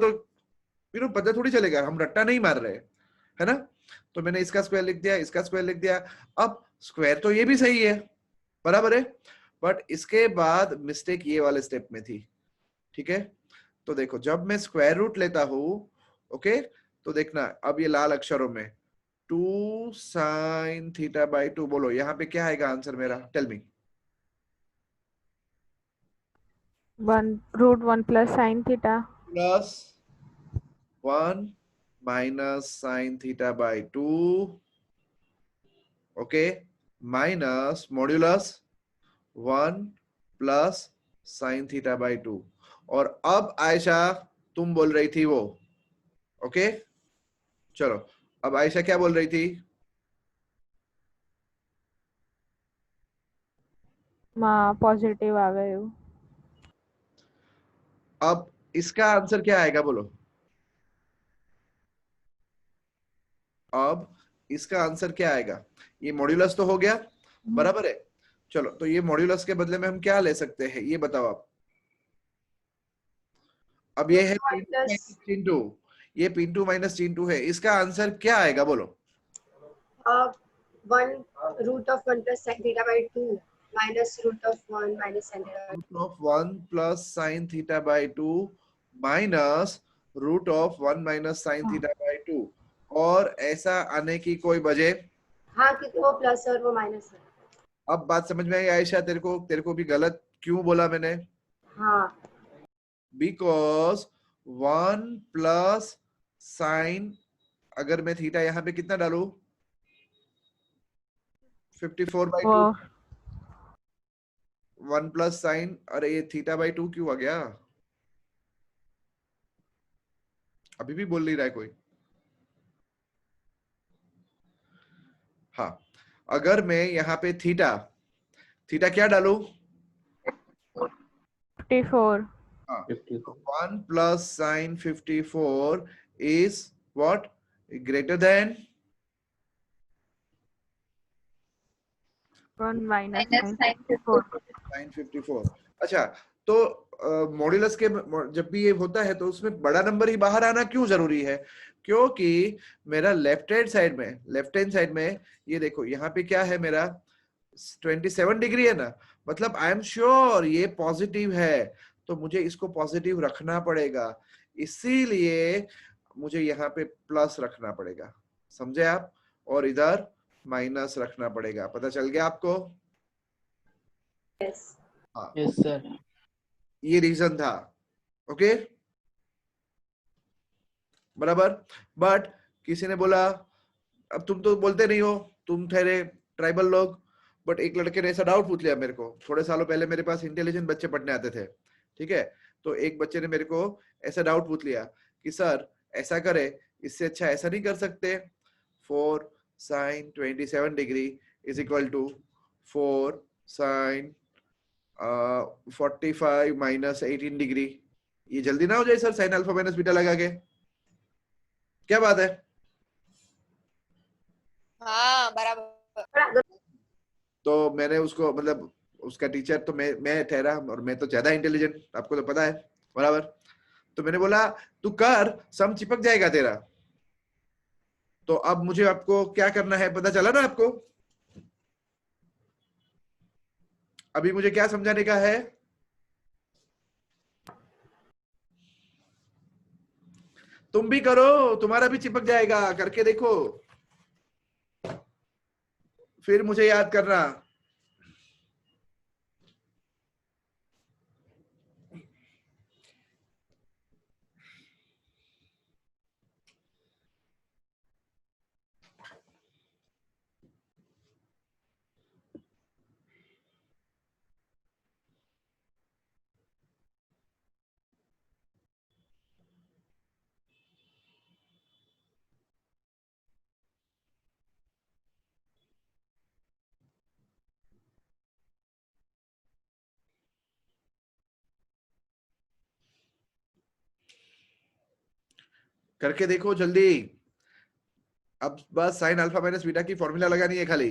[SPEAKER 1] यू नो पता थोड़ी चलेगा हम रट्टा नहीं मार रहे है ना तो मैंने इसका स्क्वायर लिख दिया इसका स्क्वायर लिख दिया अब स्क्वायर तो ये भी सही है बराबर है बट इसके बाद मिस्टेक ये वाले स्टेप में थी ठीक है तो देखो जब मैं स्क्वायर रूट लेता हूं ओके तो देखना अब ये लाल अक्षरों में 2 sin थीटा बाई 2 बोलो यहाँ पे क्या आएगा आंसर मेरा tell me
[SPEAKER 6] 1 plus sine theta
[SPEAKER 1] plus 1 minus sine theta by 2 okay minus modulus 1 plus sine theta by 2 और अब आयशा तुम बोल रही थी वो ओके चलो अब आयशा क्या बोल रही थी
[SPEAKER 6] पॉजिटिव आ गए
[SPEAKER 1] अब इसका आंसर क्या आएगा बोलो अब इसका आंसर क्या आएगा ये मॉड्यूलस तो हो गया बराबर है चलो तो ये मॉड्यूलस के बदले में हम क्या ले सकते हैं ये बताओ आप अब ये है चिंटू ये पिंटू माइनस चिंटू है इसका आंसर क्या आएगा बोलो
[SPEAKER 2] 1 root of 1 plus sine theta by 2 minus root of 1 minus sine theta
[SPEAKER 1] root of 1 plus sine theta by 2 minus root of 1 minus sine theta by 2 और ऐसा आने की कोई वजह
[SPEAKER 2] हाँ कि वो प्लस और वो माइनस है
[SPEAKER 1] अब बात समझ में आई आयशा तेरे को भी गलत क्यों बोला मैंने
[SPEAKER 2] हाँ
[SPEAKER 1] बिकॉज 1 प्लस साइन अगर मैं थीटा यहाँ पे कितना डालू 54 बाई 2 1 प्लस साइन अरे ये थीटा बाई 2 क्यों आ गया अभी भी बोल नहीं रहा है कोई हाँ, अगर मैं यहाँ पे थीटा थीटा क्या डालू?
[SPEAKER 6] 54.
[SPEAKER 1] हाँ,
[SPEAKER 11] 54.
[SPEAKER 1] 1 plus sine 54 is what? Greater than
[SPEAKER 6] 1 minus
[SPEAKER 9] minus
[SPEAKER 6] sin
[SPEAKER 9] sin
[SPEAKER 6] 54.
[SPEAKER 9] 54.
[SPEAKER 1] sin 54। अच्छा, तो मॉड्यूलस के जब भी ये होता है तो उसमें बड़ा नंबर ही बाहर आना क्यों जरूरी है? क्योंकि मेरा लेफ्ट हैंड साइड में ये देखो, यहाँ पे क्या है मेरा 27 डिग्री है ना, मतलब आई एम श्योर ये पॉजिटिव है, तो मुझे इसको पॉजिटिव रखना पड़ेगा, इसीलिए मुझे यहाँ पे प्लस रखना पड़ेगा, समझे आप? और इधर माइनस रखना पड़ेगा। पता चल गया आपको?
[SPEAKER 2] यस
[SPEAKER 1] हाँ,
[SPEAKER 11] यस सर.
[SPEAKER 1] ये रीजन था। ओके, बराबर। बट किसी ने बोला, अब तुम तो बोलते नहीं हो, तुम ठहरे ट्राइबल लोग, बट एक लड़के ने ऐसा डाउट पूछ लिया मेरे को, थोड़े सालों पहले मेरे पास इंटेलिजेंट बच्चे पढ़ने आते थे, ठीक है? तो एक बच्चे ने मेरे को ऐसा डाउट पूछ लिया कि सर ऐसा करे, इससे अच्छा ऐसा नहीं कर सकते? 4 sin 27 degree is equal to 4 sin 45 minus 18 degree. ये जल्दी ना हो जाए sir sine alpha minus beta लगा के? क्या बात है?
[SPEAKER 3] हाँ बराबर।
[SPEAKER 1] तो मैंने उसको, मतलब उसका टीचर तो मैं ठहरा, और मैं तो ज्यादा इंटेलिजेंट, आपको तो पता है, बराबर। तो मैंने बोला तू कर, सम चिपक जाएगा तेरा। तो अब मुझे आपको क्या करना है पता चला ना आपको? अभी मुझे क्या समझाने का है? तुम भी करो, तुम्हारा भी चिपक जाएगा, करके देखो, फिर मुझे याद करना। करके देखो जल्दी। अब बस साइन अल्फा माइनस बीटा की फॉर्मूला लगानी है खाली।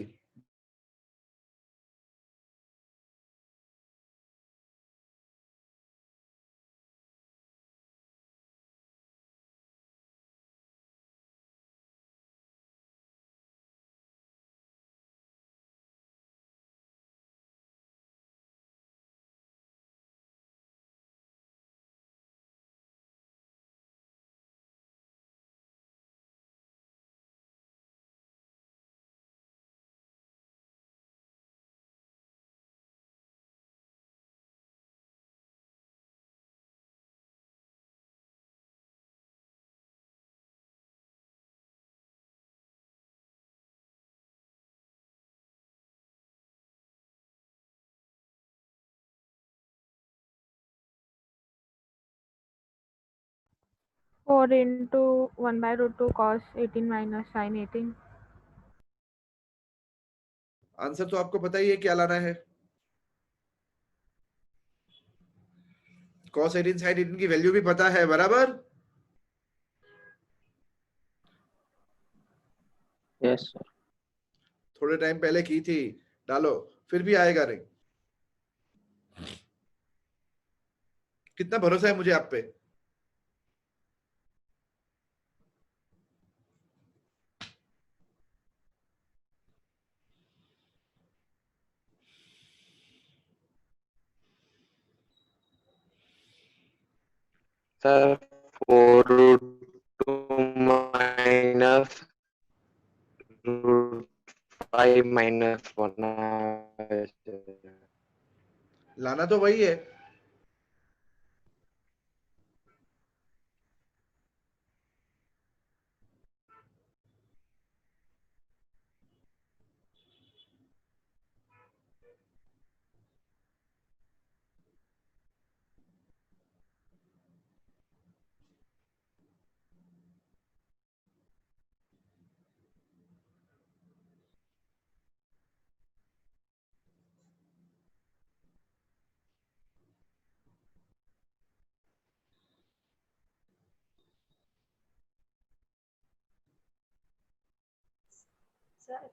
[SPEAKER 6] Four into 1 by root 2 cos 18 minus sin 18.
[SPEAKER 1] Answer तो आपको पता ही है क्या लाना है। cos 18 sin 18 की वैल्यू भी पता है, बराबर।
[SPEAKER 11] Yes sir.
[SPEAKER 1] थोड़े टाइम पहले की थी, डालो, फिर भी आएगा नहीं। कितना भरोसा है मुझे आप पे?
[SPEAKER 8] सर 4√2 minus √5 minus 1
[SPEAKER 1] लाना तो वही है।
[SPEAKER 2] સર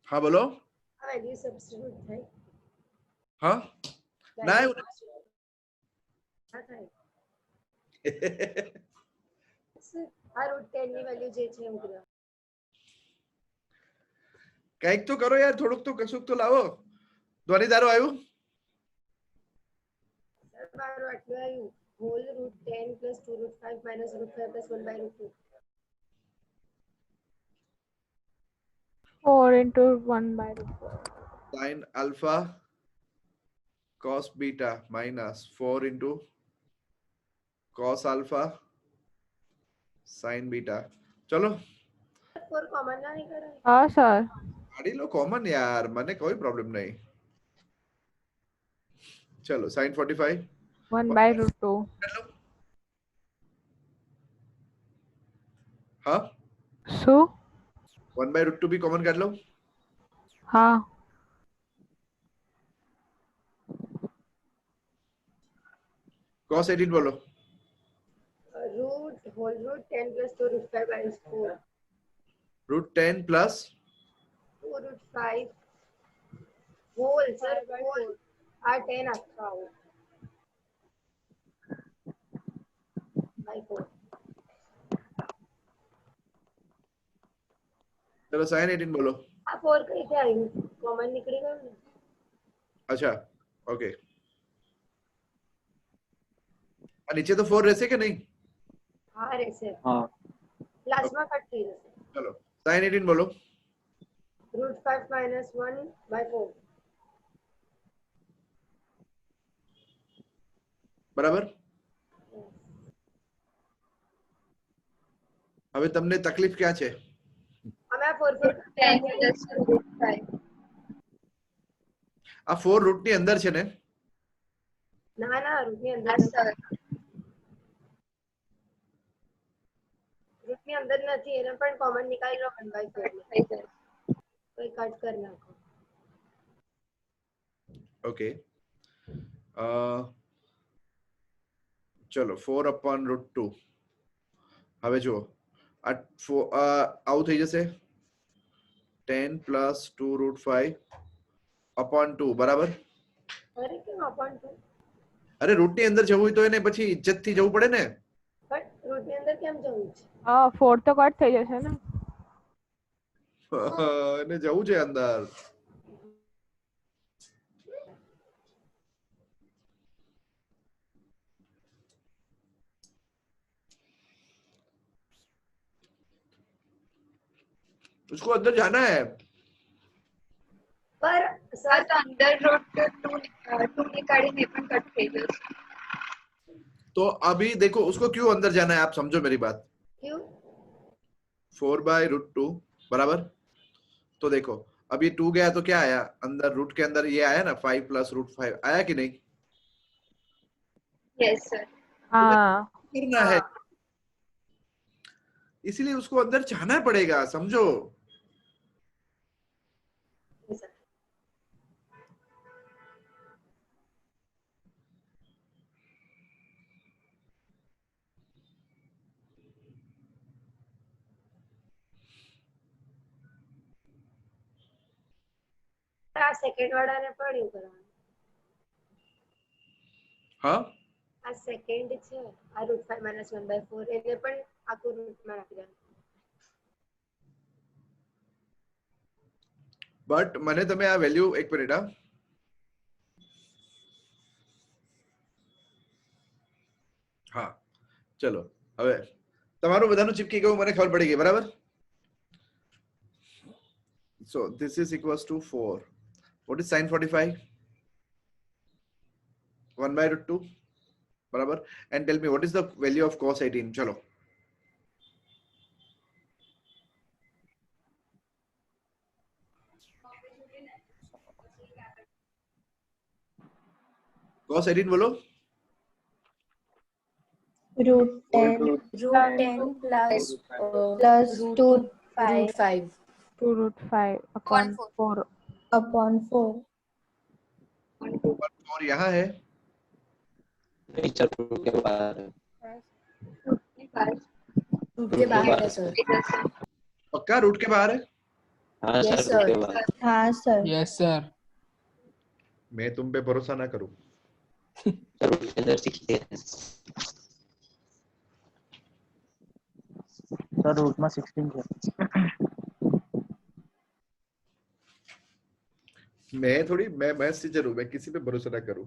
[SPEAKER 1] હા બોલો.
[SPEAKER 2] આ વેલ્યુ સબસ્ટિટ્યુટ થાય
[SPEAKER 1] હા ના એવું
[SPEAKER 2] ના થાય આ √10 ની વેલ્યુ જે છે એવું કહેવાય.
[SPEAKER 1] કંઈક તો કરો યાર, થોડુંક તો કશુંક તો લાવો. ધ્વનિ તારું આવ્યું?
[SPEAKER 2] સર મારું આટલું આવ્યું whole √10 plus 2 √5 minus √5 plus 1/√2.
[SPEAKER 6] 4 into 1/4.
[SPEAKER 1] Sin alpha cos beta minus 4 into cos alpha sin beta. चलो
[SPEAKER 2] 4 કોમન ના નીકળે.
[SPEAKER 6] हाँ सर.
[SPEAKER 1] કાઢી લો કોમન યાર, મને કોઈ પ્રોબ્લેમ નહીં. ચલો sin 45
[SPEAKER 6] 1/√2.
[SPEAKER 1] હા
[SPEAKER 6] શું?
[SPEAKER 1] 1/√2 भी कॉमन कर लो.
[SPEAKER 6] हाँ.
[SPEAKER 1] cos 18 बोलो.
[SPEAKER 2] whole root 10 plus 2 √5 minus 4
[SPEAKER 1] √10 plus
[SPEAKER 2] 2 √5 whole sir whole આ 10 આખા આવો by 4.
[SPEAKER 1] चलो sin 18 बोलो.
[SPEAKER 2] આ 4 કઈ રીતે આવ્યું કોમન નીકળી ગયું ને.
[SPEAKER 1] अच्छा ओके. नीचे तो 4 रहसे कि नहीं?
[SPEAKER 2] હા રહેશે
[SPEAKER 11] हाँ
[SPEAKER 2] લાસ્ટમાં કટ થઈ જશે.
[SPEAKER 1] चलो sin 18 बोलो.
[SPEAKER 2] √5 minus 1 by 4
[SPEAKER 1] બરાબર. હવે તમને તકલીફ ક્યાં છે?
[SPEAKER 2] અમે આ 4
[SPEAKER 9] 10 plus √5.
[SPEAKER 1] આ 4 રૂટ ની અંદર છે ને?
[SPEAKER 2] ના ના રૂટની અંદર
[SPEAKER 9] હા સર
[SPEAKER 2] રૂટની અંદર નથી એને પણ કોમન નીકાળી લો 1/4
[SPEAKER 9] થઈ જાય.
[SPEAKER 2] કોઈ કટ કરી નાખો.
[SPEAKER 1] ઓકે. ચલો 4/√2. હવે જુઓ આ આવું થઈ જશે 10 plus 2 √5/2 બરાબર.
[SPEAKER 2] અરે કેમ અપોન 2
[SPEAKER 1] અરે રૂટ ની અંદર જવું હોય તો એને પછી ઇજ્જત થી જવું પડે ને.
[SPEAKER 2] બટ રૂટની અંદર કેમ જવું છે?
[SPEAKER 6] 4 તો કટ થઈ જશે ને.
[SPEAKER 1] એને જવું છે અંદર. उसको अंदर जाना है.
[SPEAKER 2] પર
[SPEAKER 9] હા
[SPEAKER 2] સર
[SPEAKER 9] તો અંદર √2 નીકાળીને પણ કટ થઈ જશે.
[SPEAKER 1] तो अभी देखो उसको क्यों अंदर जाना है, आप समझो मेरी बात.
[SPEAKER 2] ક્યું
[SPEAKER 1] 4/√2 बराबर. तो देखो अब ये 2 गया तो क्या आया अंदर, रूट के अंदर ये आया ना 5 plus √5 आया कि नहीं?
[SPEAKER 9] યસ સર
[SPEAKER 6] हाँ.
[SPEAKER 1] करना है, इसीलिए उसको अंदर जाना पड़ेगा, समझो.
[SPEAKER 2] આ સેકન્ડ વાળાને પણ એવું કરવાનું.
[SPEAKER 1] हाँ
[SPEAKER 2] આ સેકન્ડ છે આ √5 minus 1/4 એને પણ આખું રૂટમાં નાખી દેવાનું.
[SPEAKER 1] बट મને તમે આ વેલ્યુ એક મિનિટ હા. હા ચલો હવે તમારું બધાનું ચીપકી ગયું મને ખબર પડી ગઈ બરાબર. So this is equals to 4. What is sin 45? 1/√2 बराबर. And tell me what is the value of cos 18? चलो cos 18 बोलो.
[SPEAKER 4] √10
[SPEAKER 10] √10 plus
[SPEAKER 4] plus
[SPEAKER 10] √5.
[SPEAKER 6] 2√5/4.
[SPEAKER 4] upon 4.
[SPEAKER 1] और यहाँ है
[SPEAKER 10] रूट के बाहर है सर.
[SPEAKER 1] पक्का रूट के बाहर है?
[SPEAKER 8] हाँ
[SPEAKER 10] Yes,
[SPEAKER 8] सर रूट के
[SPEAKER 10] sir.
[SPEAKER 8] बाद
[SPEAKER 4] हाँ सर।
[SPEAKER 13] Yes sir.
[SPEAKER 1] मैं तुम पे भरोसा ना करूं।
[SPEAKER 8] सर रूट के अंदर 16 है।
[SPEAKER 11] सर रूट में 16 है।
[SPEAKER 1] मैं थोड़ी मैं टीचर हूं, मैं किसी पे भरोसा ना करूं।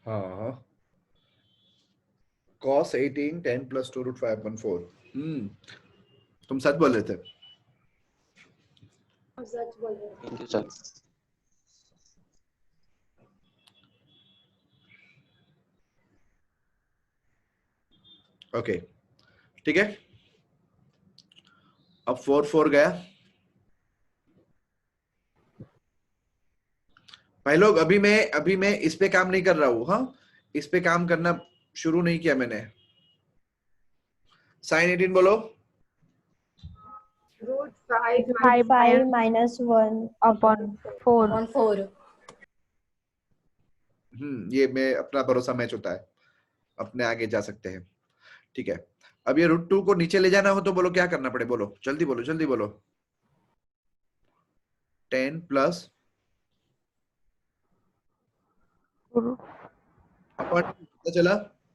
[SPEAKER 1] हाँ cos 18 10 plus 2 root 5 1 4। तुम सच बोल रहे थे।
[SPEAKER 2] हम सच बोल रहे हैं।
[SPEAKER 8] Thank you sir.
[SPEAKER 1] ओके ठीक है, अब 4 4 गया। भाई लोग अभी मैं इस पे काम नहीं कर रहा हूँ। हाँ, इस पे काम करना शुरू नहीं किया मैंने। साइन 18 बोलो।
[SPEAKER 2] Root 5
[SPEAKER 4] 5 minus 1
[SPEAKER 6] upon 4.
[SPEAKER 10] On 4.
[SPEAKER 1] ये मैं अपना भरोसा मैच होता है, अपने आगे जा सकते हैं। ठीक है, अब ये रूट 2 को नीचे ले जाना हो तो बोलो क्या करना पड़े, बोलो जल्दी बोलो जल्दी बोलो। 10 प्लस अपन पता चला।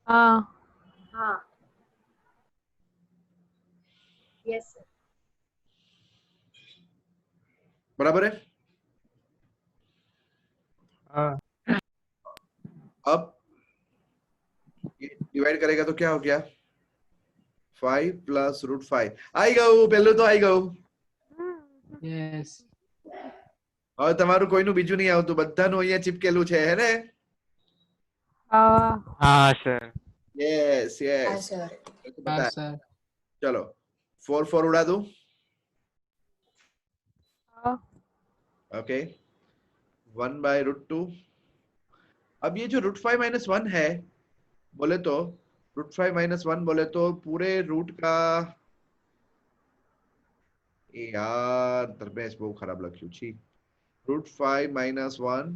[SPEAKER 6] हाँ
[SPEAKER 2] हाँ यस सर।
[SPEAKER 1] बराबर है।
[SPEAKER 7] हाँ
[SPEAKER 1] अब ये डिवाइड करेगा तो क्या हो गया, 5 प्लस रूट 5 आई गऊ, पहले तो आई गऊ।
[SPEAKER 13] यस
[SPEAKER 1] હવે તમારું કોઈનું બીજું નહીં આવતું, બધાનું અહીંયા ચીપકેલું છે હે ને?
[SPEAKER 7] हाँ sir.
[SPEAKER 1] Yes
[SPEAKER 10] Yes,
[SPEAKER 1] yes
[SPEAKER 10] sir.
[SPEAKER 1] बता।
[SPEAKER 13] सर।
[SPEAKER 1] चलो 4 4 उड़ा दूं। Okay 1 by root 2। अब ये जो रूट 5 माइनस 1 है बोले तो, रूट 5 माइनस 1 बोले तो पूरे रूट का, ए यार धर्मेश बहुत खराब लग छी। रूट 5 माइनस 1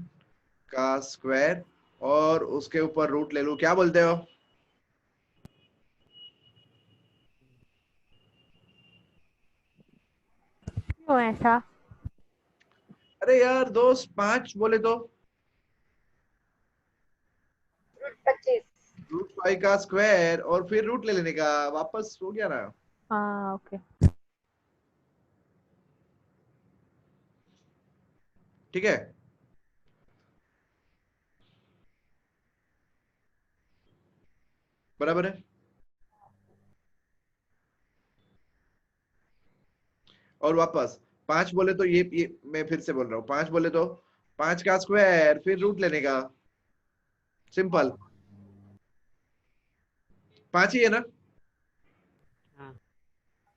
[SPEAKER 1] का स्क्वायर और उसके ऊपर रूट ले लूं, क्या बोलते हो?
[SPEAKER 6] क्यों ऐसा?
[SPEAKER 1] अरे यार दोस्त 5 बोले तो
[SPEAKER 2] रूट 25।
[SPEAKER 1] रूट 5 का स्क्वायर और फिर रूट ले लेने का, वापस हो गया ना।
[SPEAKER 6] हाँ ओके।
[SPEAKER 1] ठीक है, बराबर है। और वापस 5 बोले तो ये मैं फिर से बोल रहा हूँ, 5 बोले तो 5 का स्क्वायर फिर रूट लेने का, सिंपल। 5 ही है ना?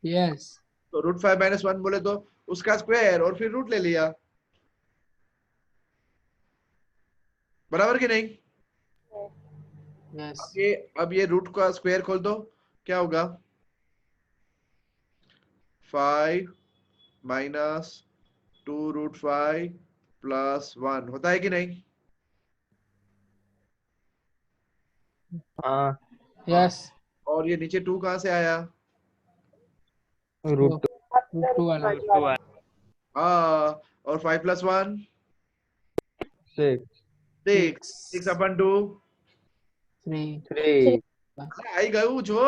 [SPEAKER 13] यस
[SPEAKER 1] तो रूट 5 माइनस 1 बोले तो उसका स्क्वायर और फिर रूट ले लिया, बराबर कि नहीं?
[SPEAKER 13] यस
[SPEAKER 1] अब ये रूट का स्क्वायर खोल दो, क्या होगा? 5 माइनस 2 रूट 5 प्लस 1 होता है कि नहीं?
[SPEAKER 12] हाँ
[SPEAKER 13] यस
[SPEAKER 1] और ये नीचे 2 कहां से आया?
[SPEAKER 12] रूट
[SPEAKER 13] रूट 2 वाला।
[SPEAKER 1] हाँ, और 5 प्लस 1
[SPEAKER 12] सिक्स
[SPEAKER 1] 6 6 अपन 2
[SPEAKER 13] 3
[SPEAKER 12] थ्री
[SPEAKER 1] आई गऊ जो।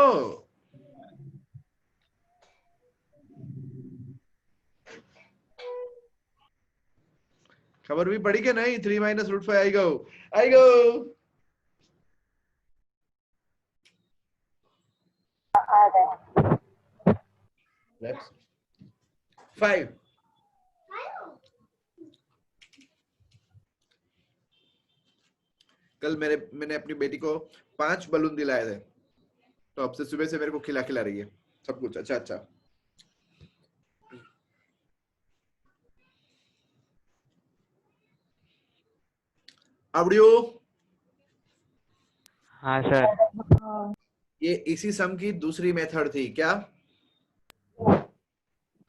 [SPEAKER 1] खबर भी पड़ी कि नहीं? 3 माइनस रूट 5 आई गऊ, आई गऊ। Next 5 कल मैंने अपनी बेटी को 5 बलून दिलाए थे। तो अब से सुबह से मेरे को खिला खिला रही है सब कुछ। अच्छा अच्छा, आवड़ियो,
[SPEAKER 7] हाँ सर।
[SPEAKER 1] ये इसी सम की दूसरी मेथड थी क्या?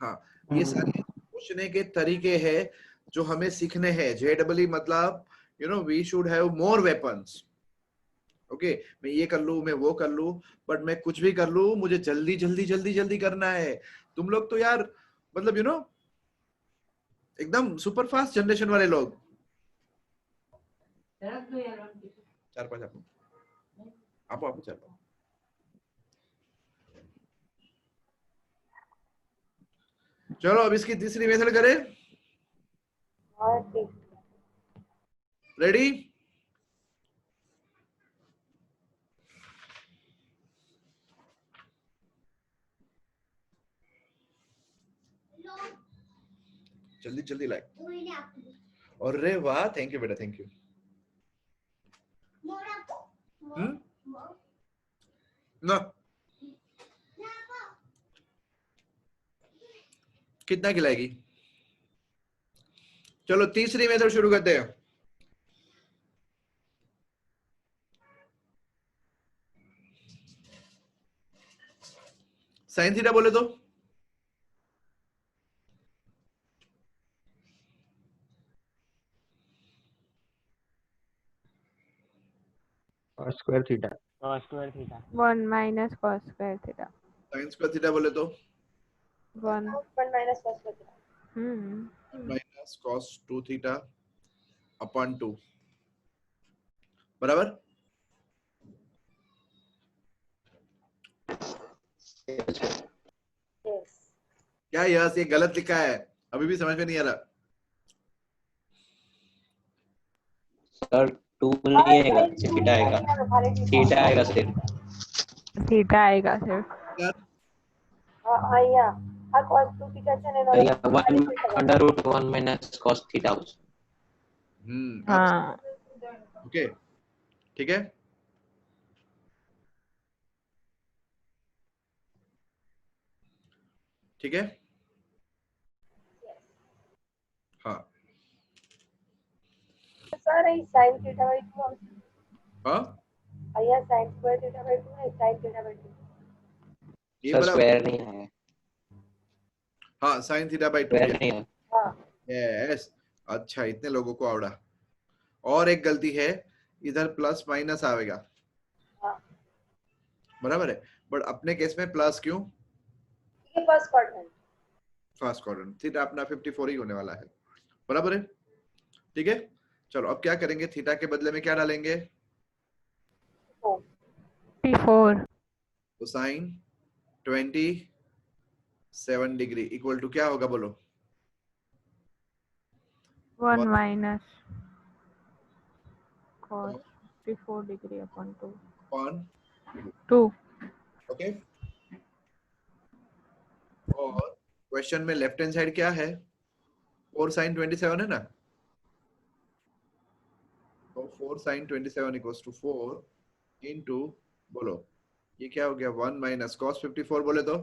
[SPEAKER 1] हाँ, ये सारे पूछने के तरीके हैं जो हमें सीखने हैं। JEE मतलब we should have more weapons. Okay, मैं ये कर लूं, मैं वो कर लूं, बट मैं कुछ भी कर लूं, मुझे जल्दी जल्दी जल्दी जल्दी करना है। तुम लोग तो यार मतलब एकदम सुपर फास्ट जनरेशन वाले लोग। 4-5 आपो 4-5। चलो अब इसकी तीसरी मेथड करें। रेडी? जल्दी जल्दी लाइक। और रे वाह, थैंक यू बेटा, थैंक यू। ना कितना खिलाएगी? चलो तीसरी मेथड शुरू करते हैं। साइन थीटा बोले तो
[SPEAKER 8] cos square theta.
[SPEAKER 7] cos square theta
[SPEAKER 6] 1 minus cos square theta.
[SPEAKER 1] Sign square theta बोले तो
[SPEAKER 6] 1
[SPEAKER 2] minus cos square theta.
[SPEAKER 1] Minus cos 2 theta upon 2 बराबर। क्या यस ये गलत लिखा है? अभी भी समझ में नहीं आ रहा।
[SPEAKER 8] सर 2 नहीं आएगा, थीटा आएगा, थीटा आएगा सिर्फ।
[SPEAKER 6] थीटा आएगा सिर्फ।
[SPEAKER 2] અહીંયા આ cos 2 theta છે ને એનો
[SPEAKER 8] या 1 under root 1 minus cos theta.
[SPEAKER 6] हाँ
[SPEAKER 1] ओके ठीक है। ठीक है हाँ
[SPEAKER 2] સર અહીં sin theta by 2 આવશે.
[SPEAKER 1] हाँ
[SPEAKER 2] અહીંયા sin square theta by 2 नहीं sin theta by 2.
[SPEAKER 1] ये
[SPEAKER 8] सर
[SPEAKER 1] बराबर।
[SPEAKER 8] स्क्वायर नहीं है,
[SPEAKER 1] हाँ साइन थीटा बाई 2
[SPEAKER 8] स्क्वायर नहीं है।
[SPEAKER 2] हाँ
[SPEAKER 1] यस। अच्छा इतने लोगों को आवड़ा। और एक गलती है, इधर प्लस माइनस आएगा
[SPEAKER 2] हाँ
[SPEAKER 1] बराबर है, बट अपने केस में प्लस क्यों?
[SPEAKER 2] ये first quadrant.
[SPEAKER 1] First quadrant theta अपना 54 ही होने वाला है बराबर है। ठीक है चलो अब क्या करेंगे, थीटा के बदले में क्या डालेंगे?
[SPEAKER 6] 54
[SPEAKER 1] तो साइन 27 डिग्री इक्वल टू क्या होगा बोलो?
[SPEAKER 6] 1 minus cos 54 degree upon 2.
[SPEAKER 1] Upon
[SPEAKER 6] 2.
[SPEAKER 1] Okay. और क्वेश्चन में लेफ्ट हैंड साइड क्या है? 4 sin 27 है ना, तो 4 sin 27 इक्वल्स टू 4 इनटू बोलो ये क्या हो गया? 1 माइनस cos 54 बोले तो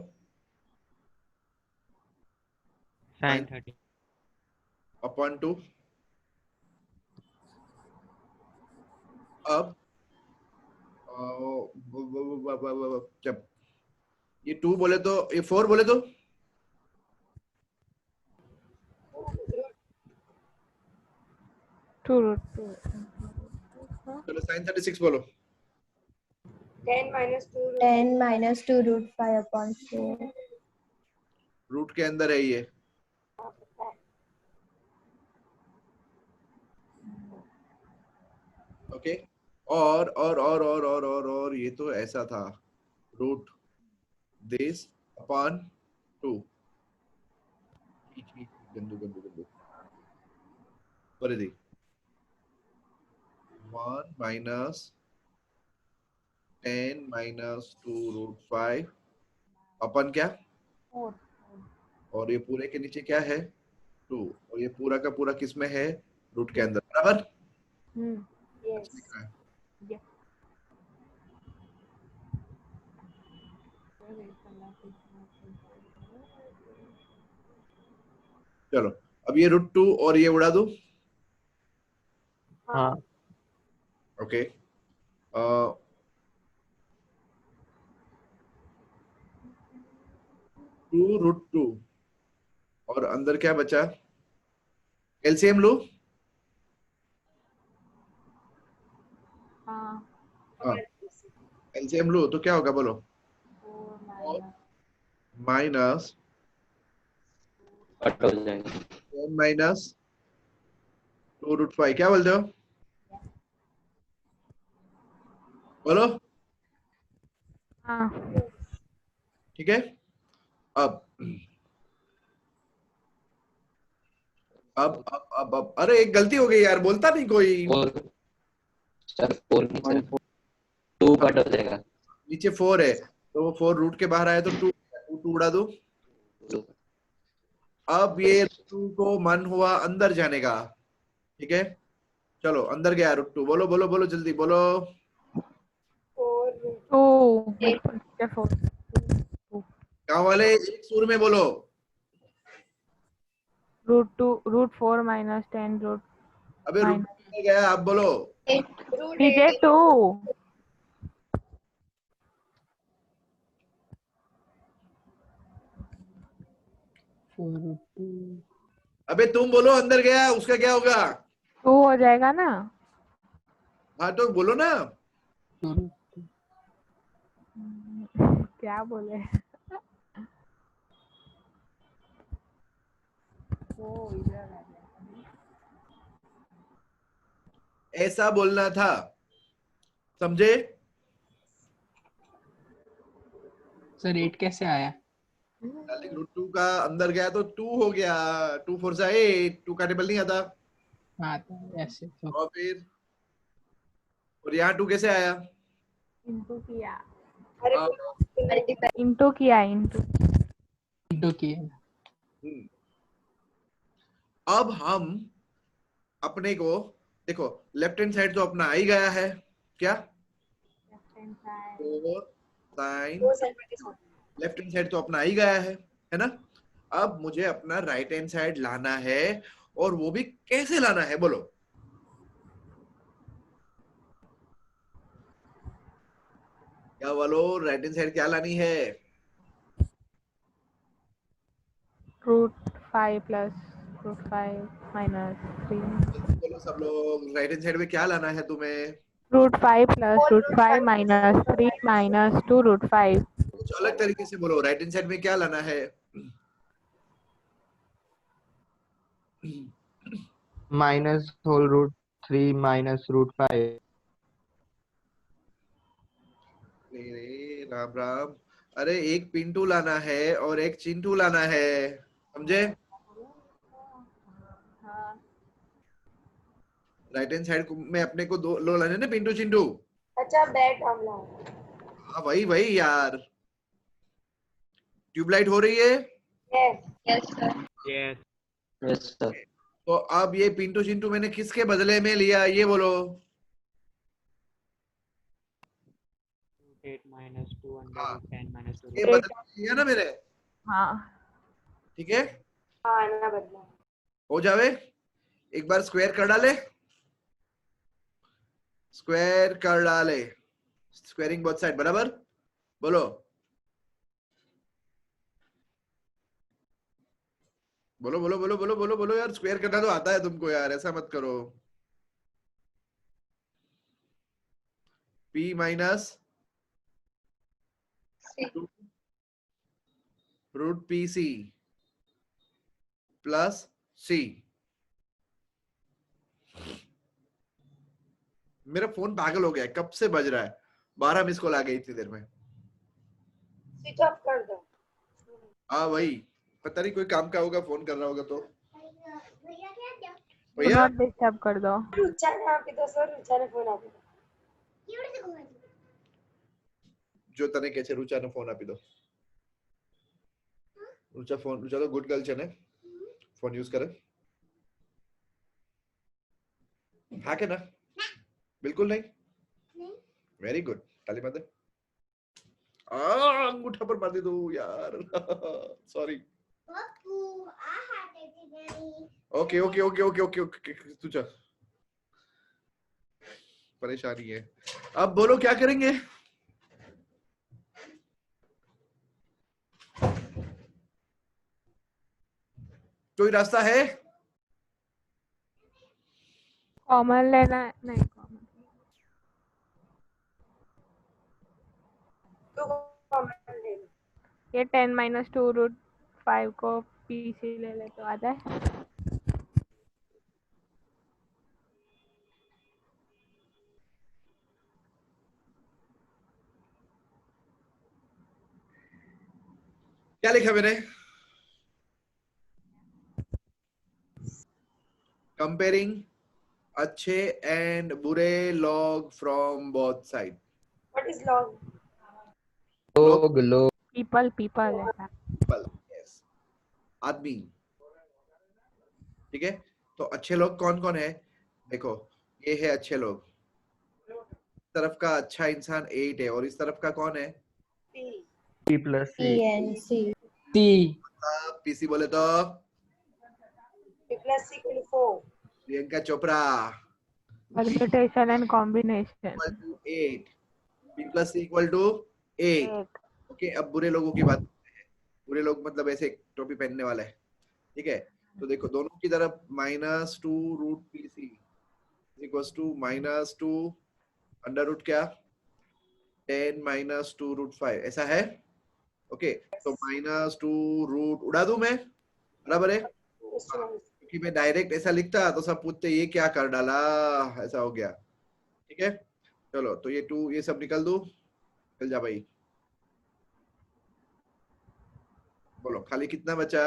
[SPEAKER 7] sin 30
[SPEAKER 1] अपॉन 2। अब जब ये 2 बोले तो ये 4 बोले तो
[SPEAKER 6] 2 root 2.
[SPEAKER 1] चलो sin 36 बोलो।
[SPEAKER 2] 10 minus 2
[SPEAKER 4] 10 minus 2 root 5 upon 4.
[SPEAKER 1] Root के अंदर है ये। ओके और ये तो ऐसा था, रूट दिस अपॉन 2। गंदू गंदू गंदू कर दी 1 माइनस 10 माइनस 2 रूट 5 अपन क्या,
[SPEAKER 6] 4.
[SPEAKER 1] और ये पूरे के नीचे क्या है 2, और ये पूरा का पूरा किस में है? रूट के अंदर बराबर।
[SPEAKER 2] yes.
[SPEAKER 6] Yeah.
[SPEAKER 1] चलो अब ये √2 और ये उड़ा दो।
[SPEAKER 5] हाँ
[SPEAKER 1] ओके 2√2 और अंदर क्या बचा? एलसीएम लो। हाँ एलसीएम लो तो क्या होगा बोलो? माइनस
[SPEAKER 8] कट हो जाएगा।
[SPEAKER 1] 10 माइनस 2√5 क्या बोलते हो? बोलो।
[SPEAKER 6] हाँ
[SPEAKER 1] ठीक है अब अब अरे एक गलती हो गई यार, बोलता नहीं कोई।
[SPEAKER 8] सर 4 नीचे 2 कट हो जाएगा।
[SPEAKER 1] नीचे 4 है तो वो 4 रूट के बाहर आया तो 2 2 उड़ा दो। अब ये √2 को मन हुआ अंदर जाने का, ठीक है चलो अंदर गया √2। बोलो बोलो बोलो जल्दी बोलो।
[SPEAKER 6] 2
[SPEAKER 1] गाँव वाले एक सुर में बोलो।
[SPEAKER 6] √4 माइनस 10 रूट
[SPEAKER 1] अबे √2 अंदर गया, आप बोलो।
[SPEAKER 6] नीचे 2
[SPEAKER 1] अबे तुम बोलो अंदर गया, उसका क्या होगा?
[SPEAKER 6] 2 हो जाएगा ना।
[SPEAKER 1] हाँ तो बोलो ना।
[SPEAKER 6] क्या बोले?
[SPEAKER 1] ऐसा बोलना था, समझे?
[SPEAKER 13] सर 8 कैसे आया?
[SPEAKER 1] √2 का अंदर गया तो 2 हो गया। 2 4 जा 8, 2 का टेबल नहीं आता।
[SPEAKER 13] हाँ तो ऐसे तो
[SPEAKER 1] और फिर और यहाँ 2 कैसे आया?
[SPEAKER 6] इनटू किया
[SPEAKER 2] अरे
[SPEAKER 6] इनटू किया इनटू
[SPEAKER 13] इंटू किए।
[SPEAKER 1] अब हम अपने को देखो, लेफ्ट हैंड साइड तो अपना आ ही गया है, क्या? 4 sin लेफ्ट हैंड साइड तो अपना आ ही गया है ना? अब मुझे अपना राइट हैंड साइड लाना है, और वो भी कैसे लाना है बोलो? क्या बोलो, राइट हैंड साइड क्या लानी है?
[SPEAKER 6] √5 प्लस √5 माइनस 3
[SPEAKER 1] बोलो सब लोग, राइट हैंड साइड में क्या लाना है तुम्हें?
[SPEAKER 6] √5 प्लस √5 माइनस 3 माइनस 2 √5
[SPEAKER 1] कुछ अलग तरीके से बोलो, राइट हैंड साइड में क्या लाना है?
[SPEAKER 5] Minus whole root 3 minus √5।
[SPEAKER 1] Ram Ram. अरे एक पिंटू लाना है और एक चिंटू लाना है, समझे? राइट हैंड साइड में अपने को दो लो लाने ना, पिंटू चिंटू।
[SPEAKER 2] अच्छा बैट हम लोग।
[SPEAKER 1] हाँ वही वही यार। ट्यूबलाइट हो रही है?
[SPEAKER 2] Yes sir.
[SPEAKER 8] Yes sir.
[SPEAKER 1] तो अब ये पिंटू चिंटू मैंने किसके बदले में लिया, ये बोलो?
[SPEAKER 7] 8 minus 2 under
[SPEAKER 1] हाँ,
[SPEAKER 7] root 10 minus 2
[SPEAKER 1] ये
[SPEAKER 7] root
[SPEAKER 1] बदले में लिया ना मैंने,
[SPEAKER 6] हाँ
[SPEAKER 1] ठीक है?
[SPEAKER 2] हाँ ना बदला।
[SPEAKER 1] हो जावे। एक बार स्क्वायर कर डाले, स्क्वायर कर डाले, स्क्वायरिंग बोथ साइड बराबर। बोलो बोलो बोलो बोलो बोलो बोलो बोलो यार, स्क्वायर करना तो आता है तुमको यार, ऐसा मत करो। p minus √PC plus C। मेरा फोन पागल हो गया है, कब से बज रहा है, 12 मिस कॉल आ गई इतनी देर में।
[SPEAKER 2] स्विच ऑफ कर दो।
[SPEAKER 1] हाँ वही, पता नहीं कोई काम का होगा, फोन कर रहा होगा तो।
[SPEAKER 6] डू
[SPEAKER 1] भैया
[SPEAKER 6] नॉट डिस्टर्ब कर दो।
[SPEAKER 2] रुचा ने आपी दो सर, रुचा ने फोन आपी दो।
[SPEAKER 1] जो तने के छे रुचा ने फोन આપી દો। रुचा तो गुड गर्ल છે ને, फोन यूज करे? हाँ के ना? बिल्कुल नहीं। वेरी गुड, ताली मार दे। अंगूठा पर मार दे दो यार। Sorry. Okay okay okay okay okay okay तू चल, परेशानी है। अब बोलो क्या करेंगे? कोई रास्ता है?
[SPEAKER 6] कॉमन लेना है, नहीं कॉमन,
[SPEAKER 2] तो कॉमन ले लो।
[SPEAKER 6] ये 10 - 2√5 को पीसी ले ले तो आ जाए।
[SPEAKER 1] क्या लिखा मैंने? कंपेयरिंग अच्छे एंड बुरे log from both side.
[SPEAKER 2] What is log?
[SPEAKER 8] लोग
[SPEAKER 6] पीपल ऐसा।
[SPEAKER 1] यस, आदमी। ठीक है, तो अच्छे लोग कौन कौन है? देखो, ये है अच्छे लोग। इस तरफ का अच्छा इंसान 8 है और इस तरफ का कौन है?
[SPEAKER 8] P plus
[SPEAKER 4] P
[SPEAKER 8] C.
[SPEAKER 4] and C.
[SPEAKER 13] C.
[SPEAKER 1] PC बोले तो
[SPEAKER 2] P plus C equal to 4.
[SPEAKER 1] Priyanka Chopra
[SPEAKER 6] permutation and combination.
[SPEAKER 1] Equal to 8, P plus C equal to 8। Okay, अब बुरे लोगों की बात करते हैं। बुरे लोग मतलब ऐसे टोपी पहनने वाले हैं। ठीक है, तो देखो दोनों की तरफ -2√PC equals to -2 under root क्या 10 - 2√5 ऐसा है। ओके, तो -2 उड़ा दूं मैं, बराबर है? क्योंकि मैं डायरेक्ट ऐसा लिखता तो सब पूछते ये क्या कर डाला, ऐसा हो गया। ठीक है, चलो तो ये 2 ये सब निकल दूं, चल जा भाई। बोलो खाली कितना बचा?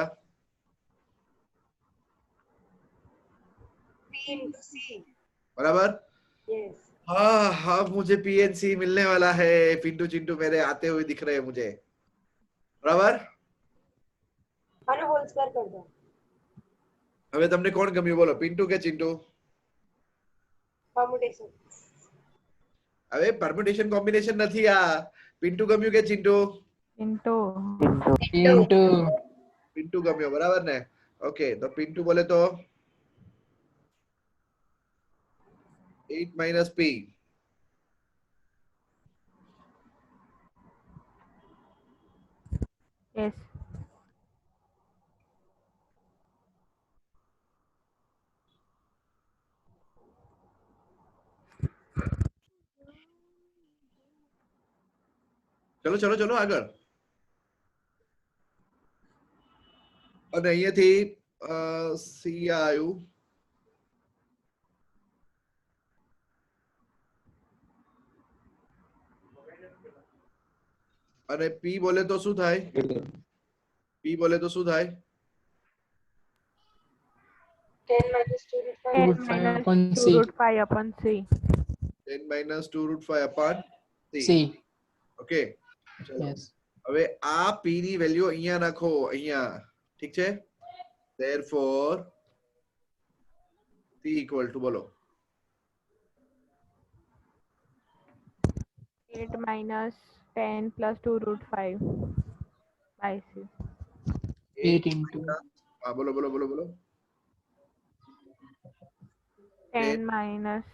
[SPEAKER 2] P into C.
[SPEAKER 1] बराबर।
[SPEAKER 2] Yes.
[SPEAKER 1] हाँ हाँ, मुझे PNC मिलने वाला है। पिंटू चिंटू मेरे आते हुए दिख रहे हैं मुझे, बराबर।
[SPEAKER 2] આનો હોલ સ્ક્વેર કર દો.
[SPEAKER 1] હવે તમને કોણ ગમ્યું બોલો, પિન્ટુ કે ચિંટુ?
[SPEAKER 2] Permutation.
[SPEAKER 1] હવે પરમ્યુટેશન કોમ્બિનેશન નથી આ. પિન્ટુ ગમ્યું કે ચિંટુ?
[SPEAKER 13] Into.
[SPEAKER 1] પિન્ટુ ગમ્યો, બરાબર ને? ઓકે, તો પિન્ટુ બોલે તો 8 minus P.
[SPEAKER 6] यस।
[SPEAKER 1] ચલો ચલો ચલો આગળ. અને અહીંયાથી C આવ્યું. અને P બોલે તો શું થાય? P બોલે તો શું થાય?
[SPEAKER 2] 10 minus 2
[SPEAKER 6] 10
[SPEAKER 2] root 5.
[SPEAKER 6] - 2√5 upon C.
[SPEAKER 1] 10 minus 2√5 upon C.
[SPEAKER 13] C.
[SPEAKER 1] Okay, ચલો
[SPEAKER 13] Yes.
[SPEAKER 1] હવે આ P ની વેલ્યુ અહીંયા નાખો, અહીંયા. ઠીક છે, therefore C equal to બોલો
[SPEAKER 6] 8 - 10 plus 2√5 by C.
[SPEAKER 13] 8 into.
[SPEAKER 1] હા બોલો બોલો બોલો બોલો
[SPEAKER 6] 10 minus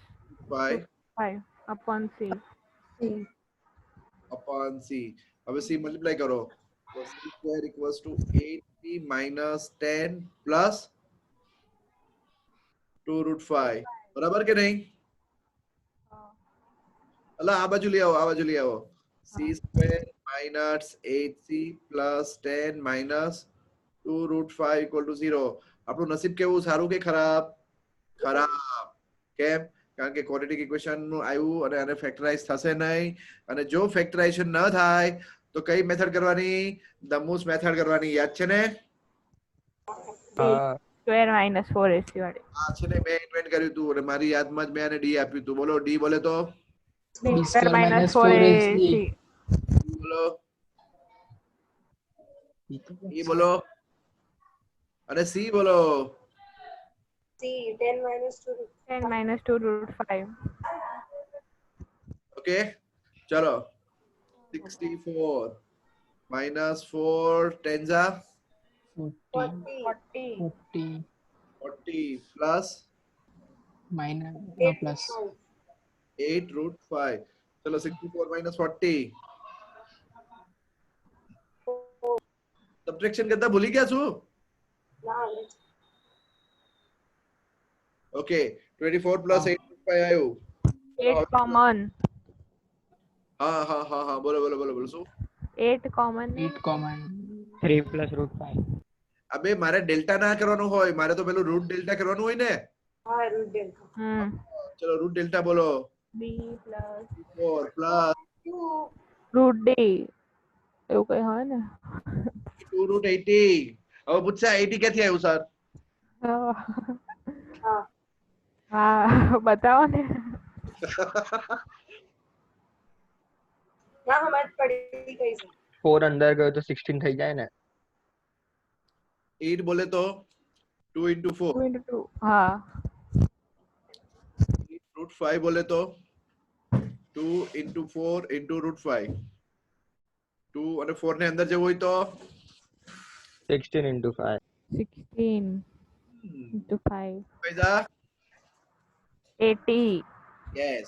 [SPEAKER 1] 5
[SPEAKER 6] 5 upon C.
[SPEAKER 1] upon C. હવે C મલ્ટીપ્લાય કરો તો C square equals to 8P minus 10 plus 2√5 બરાબર કે નહીં? અલા આ બાજુ લઈ આવો, આ બાજુ લઈ આવો. C square minus 8C plus 10 minus 2√5 equal to 0. આપણું નસીબ કેવું, સારું કે ખરાબ? ખરાબ. કેમ? કારણ કે ક્વોડ્રેટિક ઇક્વેશન નું આવ્યું અને આને ફેક્ટરાઇઝ થશે નહીં. અને જો ફેક્ટરાઇઝેશન ન થાય તો કઈ મેથડ કરવાની? દમૂસ મેથડ કરવાની, યાદ છે ને?
[SPEAKER 6] Square minus 4AC વાળી.
[SPEAKER 1] આ છે ને મેં ઇન્વેન્ટ કર્યું હતું અને મારી યાદમાં જ મેં આને D આપ્યું હતું. બોલો D બોલે તો
[SPEAKER 6] B square minus 4AC.
[SPEAKER 1] બોલો E બોલો અને C બોલો.
[SPEAKER 2] C 10 minus 2 root
[SPEAKER 6] 10 - 2√5.
[SPEAKER 1] ओके, चलो 64 minus 4 10 जा
[SPEAKER 13] 40.
[SPEAKER 6] 40.
[SPEAKER 13] 40.
[SPEAKER 1] 40 plus
[SPEAKER 13] minus plus
[SPEAKER 1] 8 root 5. चलो 64 minus 40. सब्ट्रैक्शन करता भूली क्या सु? ओके 24 plus 8 root 5 आयो.
[SPEAKER 6] 8 कॉमन.
[SPEAKER 1] हाँ हाँ हाँ हाँ बोलो बोलो बोलो बोलो सु.
[SPEAKER 6] 8 कॉमन.
[SPEAKER 13] 8 common
[SPEAKER 7] 3 plus root 5.
[SPEAKER 1] अबे मारे डेल्टा ना करवानो होय, मारे तो पेलो रूट डेल्टा करवानो होय ने.
[SPEAKER 2] हाँ रूट डेल्टा.
[SPEAKER 1] चलो रूट डेल्टा बोलो.
[SPEAKER 6] b plus
[SPEAKER 1] 4 plus
[SPEAKER 6] root d એવું કઈ હોય ને.
[SPEAKER 1] 2 root 80. હવે પૂછા 80 ક્યાંથી આવ્યું સર?
[SPEAKER 6] હા બતાવો ને.
[SPEAKER 2] ના હમણાં પડી ગઈ છે.
[SPEAKER 14] 4 અંદર ગયો તો 16 થઈ જાય ને.
[SPEAKER 1] 8 बोले तो 2 into 4.
[SPEAKER 6] 2 into 2. हाँ.
[SPEAKER 1] root 5 बोले तो 2 into 4 into root 5. 2 અને 4 ને અંદર જવું હોય તો
[SPEAKER 14] 16 into 5.
[SPEAKER 6] 16 into 5.
[SPEAKER 1] પૈસા
[SPEAKER 6] 80.
[SPEAKER 1] यस.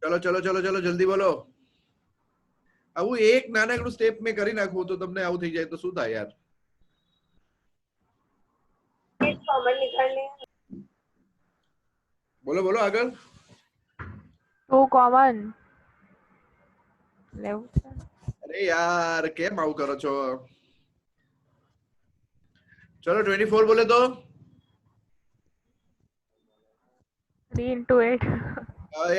[SPEAKER 1] चलो चलो चलो चलो जल्दी बोलो. આવું એક નાનકડું સ્ટેપ મે કરી નાખું તો તમને આવું થઈ જાય તો શું થાય યાર?
[SPEAKER 2] एक कॉमन निकालने.
[SPEAKER 1] બોલો બોલો આગળ.
[SPEAKER 6] 2 कॉमन લેવું છે.
[SPEAKER 1] અરે યાર કેમ આવું કરો છો? ચલો 24 બોલે તો
[SPEAKER 6] 3 into 8.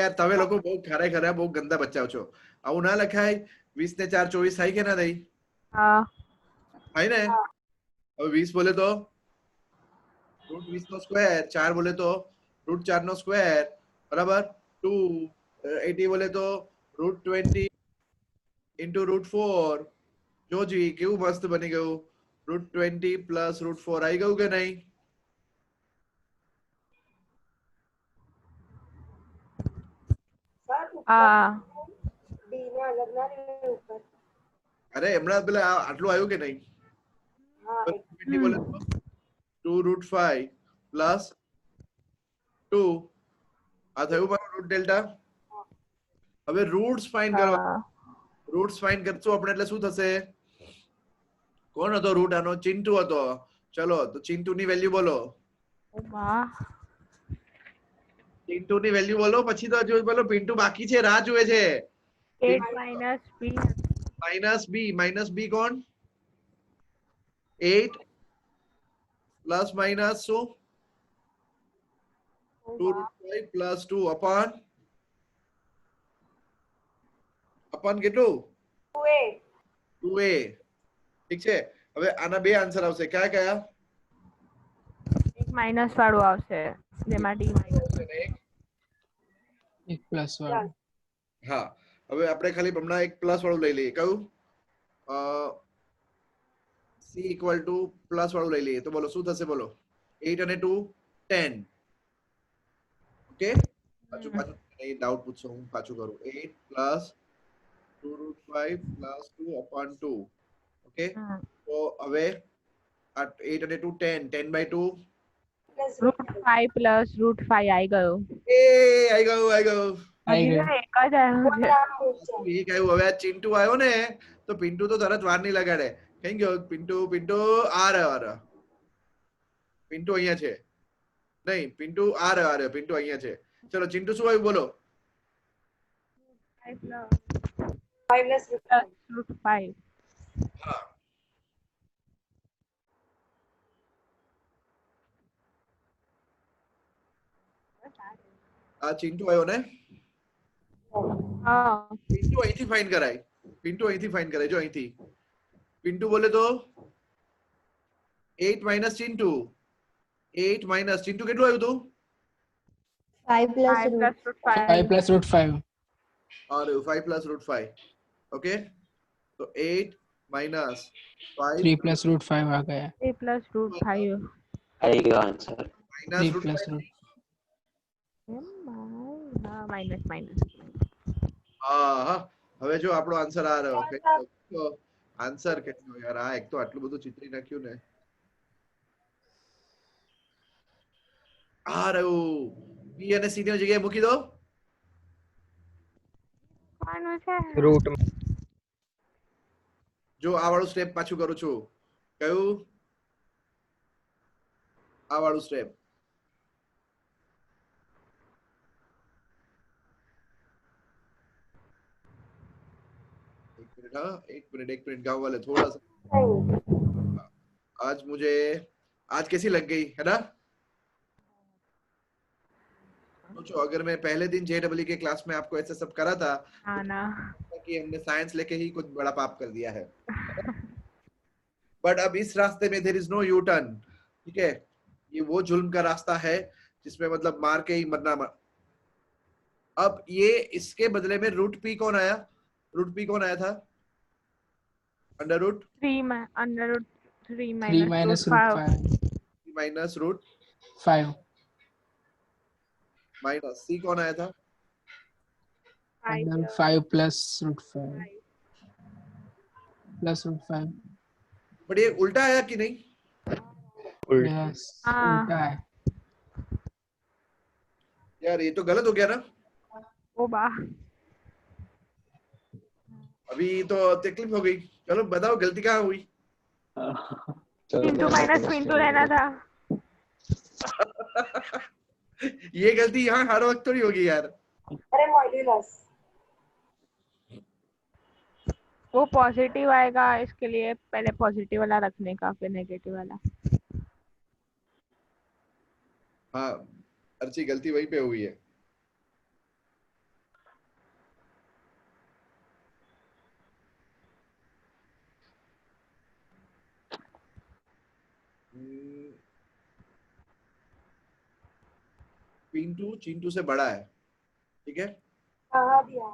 [SPEAKER 1] યાર તમે લોકો બહુ ખરેખર બહુ ગંદા બચ્ચાઓ છો. આવું ના લખાય. 20 ને 4 24 થાય કે ના થાય?
[SPEAKER 6] હા
[SPEAKER 1] થાય ને. હવે 20 બોલે તો રૂટ 20 નો સ્ક્વેર. 4 બોલે તો રૂટ 4 નો સ્ક્વેર બરાબર. 2 80 બોલે તો રૂટ 20 into root 4. જોજી કેવું મસ્ત બની ગયું. રૂટ 20 પ્લસ રૂટ 4 આવી ગયું કે નહીં?
[SPEAKER 6] હા
[SPEAKER 2] ડી ને અલગ ના લે ઉપર.
[SPEAKER 1] અરે હમણાં પેલા આટલું આવ્યું કે નહીં?
[SPEAKER 2] હા
[SPEAKER 1] 20 બોલે તો 2 root 5 plus 2 આ થયું મારું રૂટ ડેલ્ટા. હવે રૂટ્સ ફાઇન્ડ કરવા. રૂટ્સ ફાઇન્ડ કરશું આપણે એટલે શું થશે? કોણ હતો રૂટ આનો? ચિંટુ હતો. ચલો તો ચિંટુ ની વેલ્યુ બોલો. ચિંટુ ની વેલ્યુ બોલો. પછી તો હજુ બોલો પિન્ટુ બાકી છે, રાહ જુએ છે.
[SPEAKER 6] 8 minus b.
[SPEAKER 1] માઇનસ બી કોણ? 8 પ્લસ માઇનસ શું? 2 root 5 plus 2 upon કેટલું? 2a. ઠીક છે. હવે આના બે આન્સર આવશે. કયા કયા?
[SPEAKER 6] એક માઈનસ વાળું આવશે જેમાં d માઈનસ.
[SPEAKER 13] એક પ્લસ વાળું.
[SPEAKER 1] હા હવે આપણે ખાલી હમણાં એક પ્લસ વાળું લઈ લઈએ. કયું? c equal to પ્લસ વાળું લઈ લઈએ તો બોલો શું થશે? બોલો 8 અને 2 10. ઓકે પાછું પાછું નહીં ડાઉટ પૂછો હું પાછું કરું. 8 plus 2 root 5 plus 2 upon 2. Okay તો હવે 8 અને 2 10. 10 by 2
[SPEAKER 6] રૂટ 5 પ્લસ રૂટ 5 આવી ગયું.
[SPEAKER 1] એ આવી ગયું આવી ગયું.
[SPEAKER 6] એક જ આવ્યું છે.
[SPEAKER 1] એક આવ્યું. હવે આ ચિંટુ આવ્યો ને તો પિન્ટુ તો તરત વાર નહીં લગાડે. કઈ ગયો પિન્ટુ? પિન્ટુ આ રહ્યો. પિન્ટુ અહીંયા છે. નહીં પિન્ટુ આ રહ્યો. પિન્ટુ અહીંયા છે. ચલો ચિંટુ શું આવ્યું બોલો?
[SPEAKER 2] 5 plus
[SPEAKER 6] root 5.
[SPEAKER 1] હા આ ચિંટુ આવ્યો ને.
[SPEAKER 6] હા
[SPEAKER 1] પિન્ટુ અહીંથી ફાઇન્ડ કરાય. પિન્ટુ અહીંથી ફાઇન્ડ કરાય. જો અહીંથી પિન્ટુ બોલે તો 8 minus ચિંટુ. 8 minus ચિંટુ કેટલું આવ્યું તું?
[SPEAKER 4] 5 plus root 5.
[SPEAKER 13] 5 plus root 5.
[SPEAKER 1] और 5 plus root 5. ओके तो 8 minus 5
[SPEAKER 13] 3 plus root 5 आ गया.
[SPEAKER 6] 3 plus root 5.
[SPEAKER 8] आई गया answer.
[SPEAKER 1] minus
[SPEAKER 13] 3
[SPEAKER 1] root
[SPEAKER 13] plus
[SPEAKER 1] 5.
[SPEAKER 13] root.
[SPEAKER 6] હા માઇનસ માઇનસ.
[SPEAKER 1] હા હવે જો આપણો આન્સર આ રહ્યો. આન્સર કેટલો યાર? આ એક તો આટલું બધું ચિત્રી નાખ્યું ને. આ રહ્યું b અને c ની જગ્યાએ મૂકી દો.
[SPEAKER 6] કોનું છે
[SPEAKER 14] રૂટ
[SPEAKER 1] જો આ વાળું સ્ટેપ પાછું કરું છું. કયું? આ વાળું સ્ટેપ. एक मिनट गाँव वाले थोड़ा सा. आज कैसी लग गई है ना? सोचो अगर मैं पहले दिन JEE के क्लास में आपको ऐसे सब करा था कि हमने साइंस लेके ही कुछ बड़ा पाप कर दिया है. बट अब इस रास्ते में there is no U turn. ठीक है, ये वो जुल्म का रास्ता है जिसमें मतलब मार के ही मरना. अब ये इसके बदले में रूट पी कौन आया? रूट पी कौन आया था? Under root
[SPEAKER 6] 3
[SPEAKER 13] minus root 5
[SPEAKER 1] minus root
[SPEAKER 13] 5
[SPEAKER 1] minus C कौन आया था?
[SPEAKER 13] under 5 plus root 5 plus root 5.
[SPEAKER 1] But ये उल्टा आया कि नहीं?
[SPEAKER 13] Yes, उल्टा है.
[SPEAKER 1] यार ये तो गलत हो गया ना.
[SPEAKER 6] ओ बा
[SPEAKER 1] अभी तो तकलीफ हो गई. चलो बताओ गलती कहाँ हुई?
[SPEAKER 6] इंटू माइनस इंटू लेना था.
[SPEAKER 1] ये गलती यहाँ हर वक्त थोड़ी होगी यार.
[SPEAKER 2] अरे मॉड्यूलस
[SPEAKER 6] वो पॉजिटिव आएगा, इसके लिए पहले पॉजिटिव वाला रखने का फिर नेगेटिव वाला.
[SPEAKER 1] हाँ अर्ची गलती वहीं पे हुई है. पिंटू चिंटू से बड़ा है. ठीक है,
[SPEAKER 2] कहाँ दिया?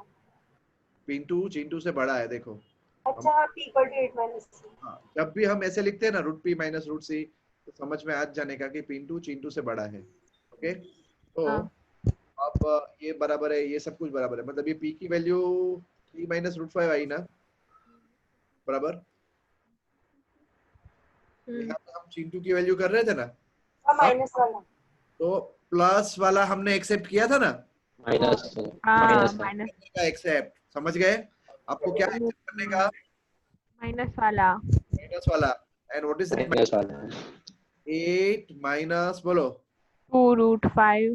[SPEAKER 1] पिंटू चिंटू से बड़ा है. देखो
[SPEAKER 2] अच्छा हाँ, p equal to 8 minus c.
[SPEAKER 1] हाँ, जब भी हम ऐसे लिखते हैं ना रूट पी माइनस रूट सी, तो समझ में आ जाने का कि पिंटू चिंटू से बड़ा है. ओके, तो अब ये बराबर है, ये सब कुछ बराबर है. मतलब ये p की वैल्यू 3 माइनस रूट 5 आई ना, बराबर. यहाँ पे हम चिंटू की वैल्यू कर रहे थे ना,
[SPEAKER 2] माइनस वाला,
[SPEAKER 1] तो प्लस वाला हमने एक्सेप्ट किया था ना.
[SPEAKER 8] माइनस
[SPEAKER 6] माइनस
[SPEAKER 1] का एक्सेप्ट, समझ गए? आपको क्या एक्सेप्ट करने का?
[SPEAKER 6] माइनस वाला.
[SPEAKER 1] माइनस वाला. And what is it?
[SPEAKER 8] Minus वाला
[SPEAKER 1] 8 माइनस बोलो
[SPEAKER 6] 2 root 5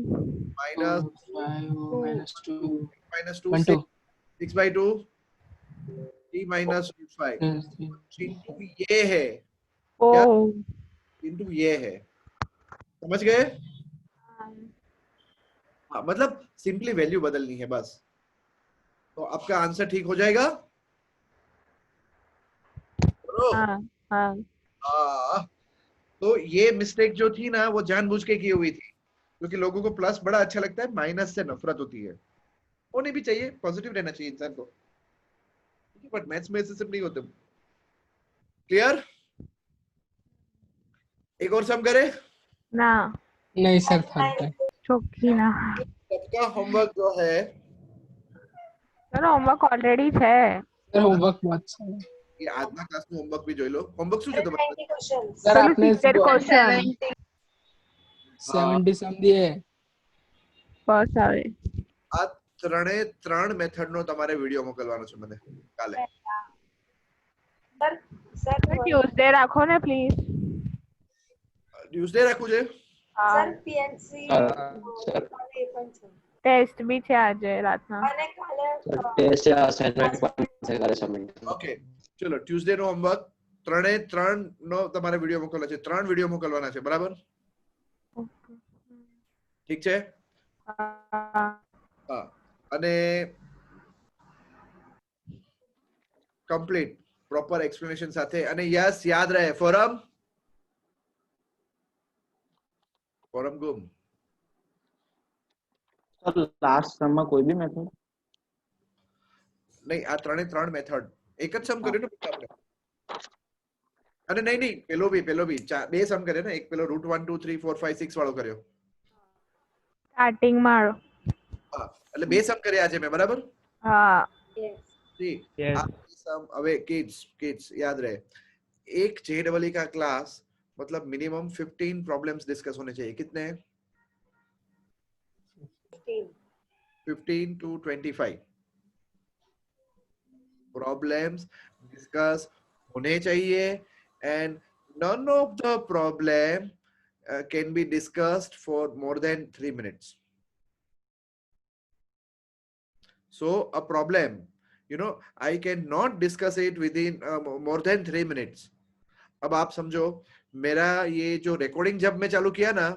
[SPEAKER 1] minus
[SPEAKER 13] 5 minus 2
[SPEAKER 1] minus 2
[SPEAKER 13] 1 2
[SPEAKER 1] 6 by 2 3 minus root 5. Chintu ये है.
[SPEAKER 6] ओ
[SPEAKER 1] चिंटू ये है. समझ गए? हाँ, मतलब सिंपली वैल्यू बदलनी है बस, तो आपका आंसर ठीक हो जाएगा. तो ये मिस्टेक जो थी ना वो जानबूझ के की हुई थी, क्योंकि लोगों को प्लस बड़ा अच्छा लगता है, माइनस से नफरत होती है. होनी भी चाहिए, पॉजिटिव रहना चाहिए इंसान को, बट मैथ्स में ऐसे सब नहीं होते. क्लियर? एक और सम करे
[SPEAKER 6] ना?
[SPEAKER 13] नहीं सर फालतू
[SPEAKER 6] चौकी ना.
[SPEAKER 1] सबका होमवर्क जो है,
[SPEAKER 6] सर होमवर्क ऑलरेडी है.
[SPEAKER 13] सर होमवर्क बहुत सारा
[SPEAKER 1] ये આજના ક્લાસ નું હોમવર્ક भी જોઈ લો. હોમવર્ક શું છે તમારું?
[SPEAKER 2] 90 questions.
[SPEAKER 13] सर आपने
[SPEAKER 6] 70
[SPEAKER 13] 70 सम दिए.
[SPEAKER 6] બસ આવે.
[SPEAKER 1] આ ત્રણે ત્રણ મેથડ નો તમારે વિડિયો મોકલવાનો છે મને કાલે.
[SPEAKER 2] સર
[SPEAKER 6] ટ્યુઝડે રાખો ને પ્લીઝ.
[SPEAKER 1] ટ્યુઝડે રાખું છે?
[SPEAKER 2] સર PNC કાલે એ પણ છે.
[SPEAKER 6] ટેસ્ટ બી છે આજે રાતના.
[SPEAKER 2] અને કાલે
[SPEAKER 8] ટેસ્ટ અસાઇનમેન્ટ પણ છે કાલે સબમિટ.
[SPEAKER 1] ઓકે ચલો, ટ્યુઝડે નો હોમવર્ક ત્રણે ત્રણ નો તમારે વિડિયો મોકલવાનો છે. 3 વિડિયો મોકલવાના છે, બરાબર? ઠીક છે? હા, અને કમ્પ્લીટ પ્રોપર એક્સપ્લેનેશન સાથે. અને યસ યાદ રહે ફોરમ ગુમ.
[SPEAKER 11] सर लास्ट सम में कोई भी मेथड
[SPEAKER 1] नहीं, आ ત્રણે ત્રણ મેથડ એક જ સમ કર્યો ને આપણે. અને નહીં પેલો બી બે સમ કર્યો ને. એક પેલો રૂટ 1 2 3 4 5 6 વાળો કર્યો.
[SPEAKER 6] સ્ટાર્ટિંગ માં.
[SPEAKER 1] હા, એટલે બે સમ કર્યા આજે મેં, બરાબર?
[SPEAKER 6] હા.
[SPEAKER 1] જી. આ સમ હવે કિડ્સ याद रहे, एक JEE का क्लास मतलब मिनिमम 15 प्रॉब्लम्स डिस्कस होने चाहिए. कितने? 15 to 25 problems discuss होने चाहिए, and none of the problem can be discussed for more than 3 minutes. So a problem, you know, I cannot discuss it within more than 3 minutes. अब आप समझो, मेरा ये जो रिकॉर्डिंग जब मैं चालू किया ना,